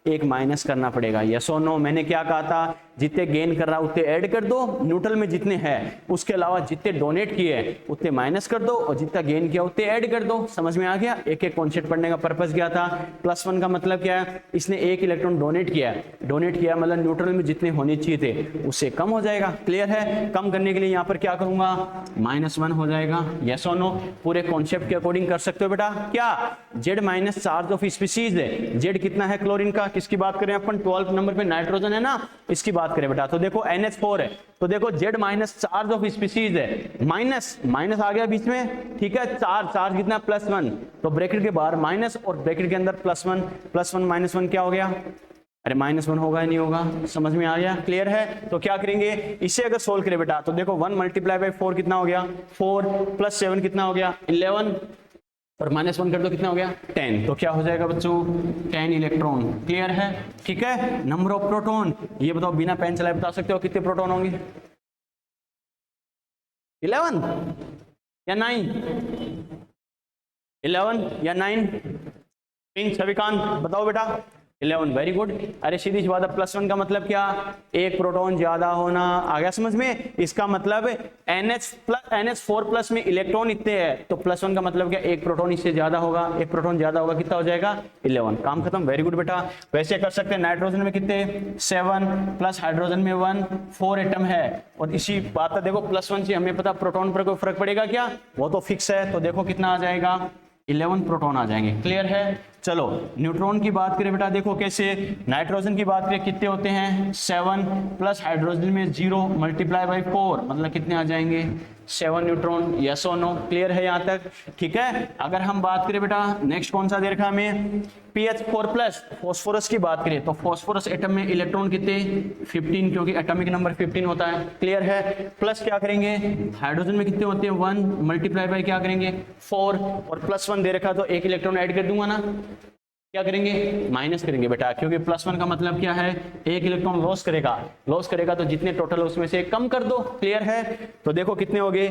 एक माइनस करना पड़ेगा, यस और नो। मैंने क्या कहा था, जितने गेन कर रहा उतने ऐड कर दो, न्यूट्रल में जितने हैं उसके अलावा जितने डोनेट किए उतने माइनस कर दो और जितना गेन किया उतने ऐड कर दो, समझ में आ गया। एक एक कॉन्सेप्ट पढ़ने का पर्पस क्या था, +1 का मतलब क्या है, इसने एक इलेक्ट्रॉन डोनेट किया मतलब न्यूट्रल में जितने होने चाहिए थे उससे कम हो जाएगा, क्लियर है। कम करने के लिए यहाँ पर क्या करूंगा -1 हो जाएगा, यस और नो। पूरे कॉन्सेप्ट के अकॉर्डिंग कर सकते हो बेटा, क्या Z minus charge of species है, Z कितना है क्लोरीन का, किसकी बात करें अपन 12 नंबर पे नाइट्रोजन है ना, इसकी बात करें बेटा। तो देखो NH4 है, तो देखो Z minus charge of species है, माइनस आ गया बीच में, ठीक है, चार्ज कितना +1, तो ब्रैकेट के बाहर माइनस और ब्रैकेट के अंदर +1 -1 क्या हो गया, अरे -1 होगा नहीं होगा, समझ में आ गया, क्लियर है। तो क्या करेंगे, इसे अगर सोल्व करें बेटा तो देखो 1 मल्टीप्लाई बाय 4 कितना हो गया 4 + 7 कितना हो गया 11 और -1 कर दो कितना हो गया 10, तो क्या हो जाएगा बच्चों 10 इलेक्ट्रॉन, क्लियर है, ठीक है। नंबर ऑफ प्रोटॉन, ये बताओ बिना पेन चलाए बता सकते हो कितने प्रोटॉन होंगे, 11 या 9, 11 या 9, छविकांत बताओ बेटा 11, वेरी गुड। अरे सीधी सी बात है, +1 का मतलब क्या, एक प्रोटॉन ज्यादा होना, आ गया समझ में। इसका मतलब NH4 प्लस में इलेक्ट्रॉन इतने हैं, तो +1 का मतलब क्या, एक प्रोटॉन इससे ज्यादा होगा, एक प्रोटॉन ज्यादा होगा, कितना हो जाएगा 11, काम खत्म, वेरी गुड बेटा। वैसे कर सकते हैं, नाइट्रोजन में कितने 7 प्लस हाइड्रोजन में 1, 4 एटम है, और इसी बात का देखो +1 से हमें पता प्रोटॉन पर कोई फर्क पड़ेगा क्या, वो तो फिक्स है, तो देखो कितना आ जाएगा 11 प्रोटॉन आ जाएंगे, क्लियर है। चलो न्यूट्रॉन की बात करें बेटा, देखो कैसे, नाइट्रोजन की बात करें कितने होते हैं 7 प्लस हाइड्रोजन में 0 मल्टीप्लाई बाय 4 मतलब कितने आ जाएंगे 7 न्यूट्रॉन, यस और नो, क्लियर है यहाँ तक, ठीक है। अगर हम बात करें बेटा नेक्स्ट कौन सा दे रखा हमें PH4 प्लस, फॉस्फोरस की बात करें तो फॉस्फोरस एटम में इलेक्ट्रॉन कितने 15, क्योंकि एटॉमिक नंबर 15 होता है, क्लियर है। प्लस क्या करेंगे, हाइड्रोजन में कितने होते हैं 1 मल्टीप्लाई बाय क्या करेंगे 4 और +1 दे रखा तो एक इलेक्ट्रॉन ऐड कर दूंगा ना, क्या करेंगे माइनस करेंगे बेटा, क्योंकि +1 का मतलब क्या है, एक इलेक्ट्रॉन लॉस करेगा तो जितने टोटल उसमें से कम कर दो, क्लियर है। तो देखो कितने हो गए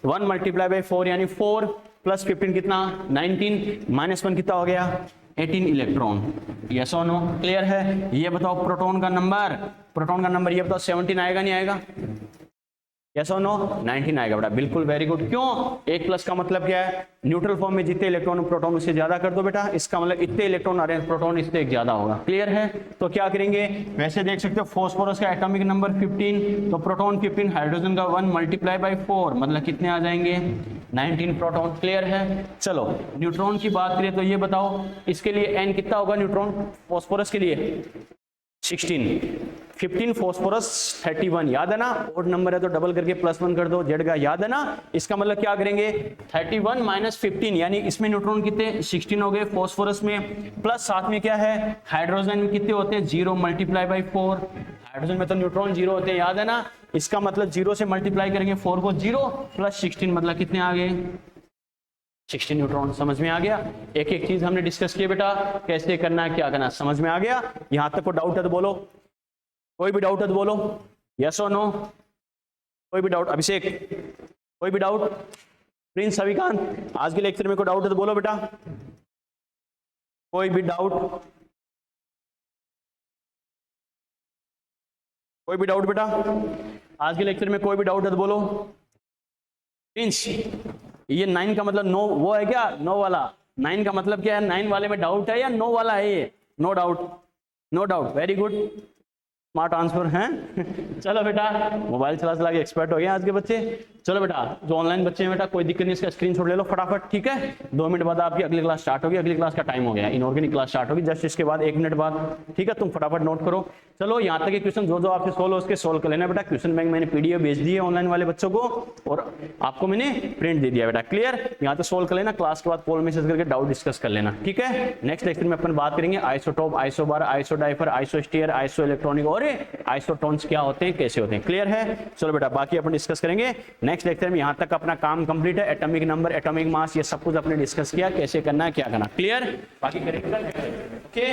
1 मल्टीप्लाई बाय 4 यानी 4 प्लस 15 कितना 19 -1 कितना हो गया 18 इलेक्ट्रॉन, यस और नो, क्लियर है। ये बताओ प्रोटॉन का नंबर ये बताओ 17 आएगा नहीं आएगा, यस और नो 19 आएगा बेटा, बिल्कुल वेरी गुड। क्यों, एक प्लस का मतलब क्या है, न्यूट्रल फॉर्म में जितने इलेक्ट्रॉन प्रोटॉन उससे ज्यादा कर दो बेटा, इसका मतलब इतने इलेक्ट्रॉन आ रहे हैं प्रोटॉन इससे एक ज्यादा होगा, क्लियर है। तो क्या करेंगे, वैसे देख सकते हो फॉस्फोरस का एटॉमिक नंबर 15, तो प्रोटॉन 15, हाइड्रोजन का 1 मल्टीप्लाई बाय 4 मतलब कितने आ जाएंगे 19 प्रोटॉन, क्लियर है। चलो न्यूट्रॉन की बात करें तो ये बताओ इसके लिए n कितना होगा न्यूट्रॉन, फॉस्फोरस के लिए 16, 15 फॉस्फोरस 31, याद है ना, ओड नंबर है तो डबल करके +1 कर दो, जेड का याद है ना। इसका मतलब क्या करेंगे 31 - 15 यानी इसमें न्यूट्रॉन कितने 16 हो गए फॉस्फोरस में, प्लस साथ में क्या है हाइड्रोजन में कितने होते हैं 0 मल्टीप्लाई बाय 4, हाइड्रोजन में तो न्यूट्रॉन 0 होते हैं, याद है ना। इसका मतलब 0 से मल्टीप्लाई करेंगे 4 को 0 प्लस 16 मतलब कितने आ गए 16 न्यूट्रॉन, समझ में आ गया। एक एक चीज हमने डिस्कस किया बेटा, कैसे करना है क्या करना, समझ में आ गया। यहां तक कोई डाउट है तो बोलो, कोई भी डाउट है तो बोलो, यस और नो, कोई भी डाउट, अभिषेक कोई भी डाउट, प्रिंस सविकांत आज के लेक्चर में कोई डाउट है तो बोलो बेटा, कोई भी डाउट, कोई भी डाउट बेटा, आज के लेक्चर में कोई भी डाउट है तो बोलो। प्रिंस ये 9 का मतलब नो वो है क्या, नो वाला 9 का मतलब क्या है, 9 वाले में डाउट है या नो वाला है ये, no doubt, very good, smart answer है। चलो बेटा मोबाइल चला के एक्सपर्ट हो गए आज के बच्चे। चलो बेटा, जो ऑनलाइन बच्चे हैं बेटा, कोई दिक्कत नहीं, इसका स्क्रीनशॉट ले लो फटाफट, ठीक है। 2 मिनट बाद आपकी अगली क्लास स्टार्ट होगी, अगली क्लास का टाइम हो गया, इनऑर्गेनिक क्लास स्टार्ट होगी जस्ट इसके बाद 1 मिनट बाद, ठीक है। तुम फटाफट नोट करो। चलो यहाँ तक के क्वेश्चन जो जो आपसे सोल्व हो उसके सोल्व कर लेना बेटा। क्वेश्चन बैंक मैंने पीडीएफ भेज दी है ऑनलाइन वाले बच्चों को, और आपको मैंने प्रिंट दे दिया बेटा, क्लियर। यहाँ तक सोल्व कर लेना, क्लास के बाद कॉल मैसेज करके डाउट डिस्कस कर लेना, ठीक है। नेक्स्ट लेक्चर में अपन बात करेंगे आइसोटोप, आइसोबार, आइसोडाइफर, आइसोस्टीयर, आइसो इलेक्ट्रॉनिक और आइसोटोन्स क्या होते हैं, कैसे होते हैं, क्लियर है। चलो बेटा, बाकी अपन डिस्कस करेंगे नेक्स्ट लेक्चर में। यहाँ तक अपना काम कंप्लीट है। एटॉमिक नंबर, एटॉमिक मास, ये सब कुछ अपने डिस्कस किया, कैसे करना है, क्या करना, क्लियर। बाकी करेंगे, ओके।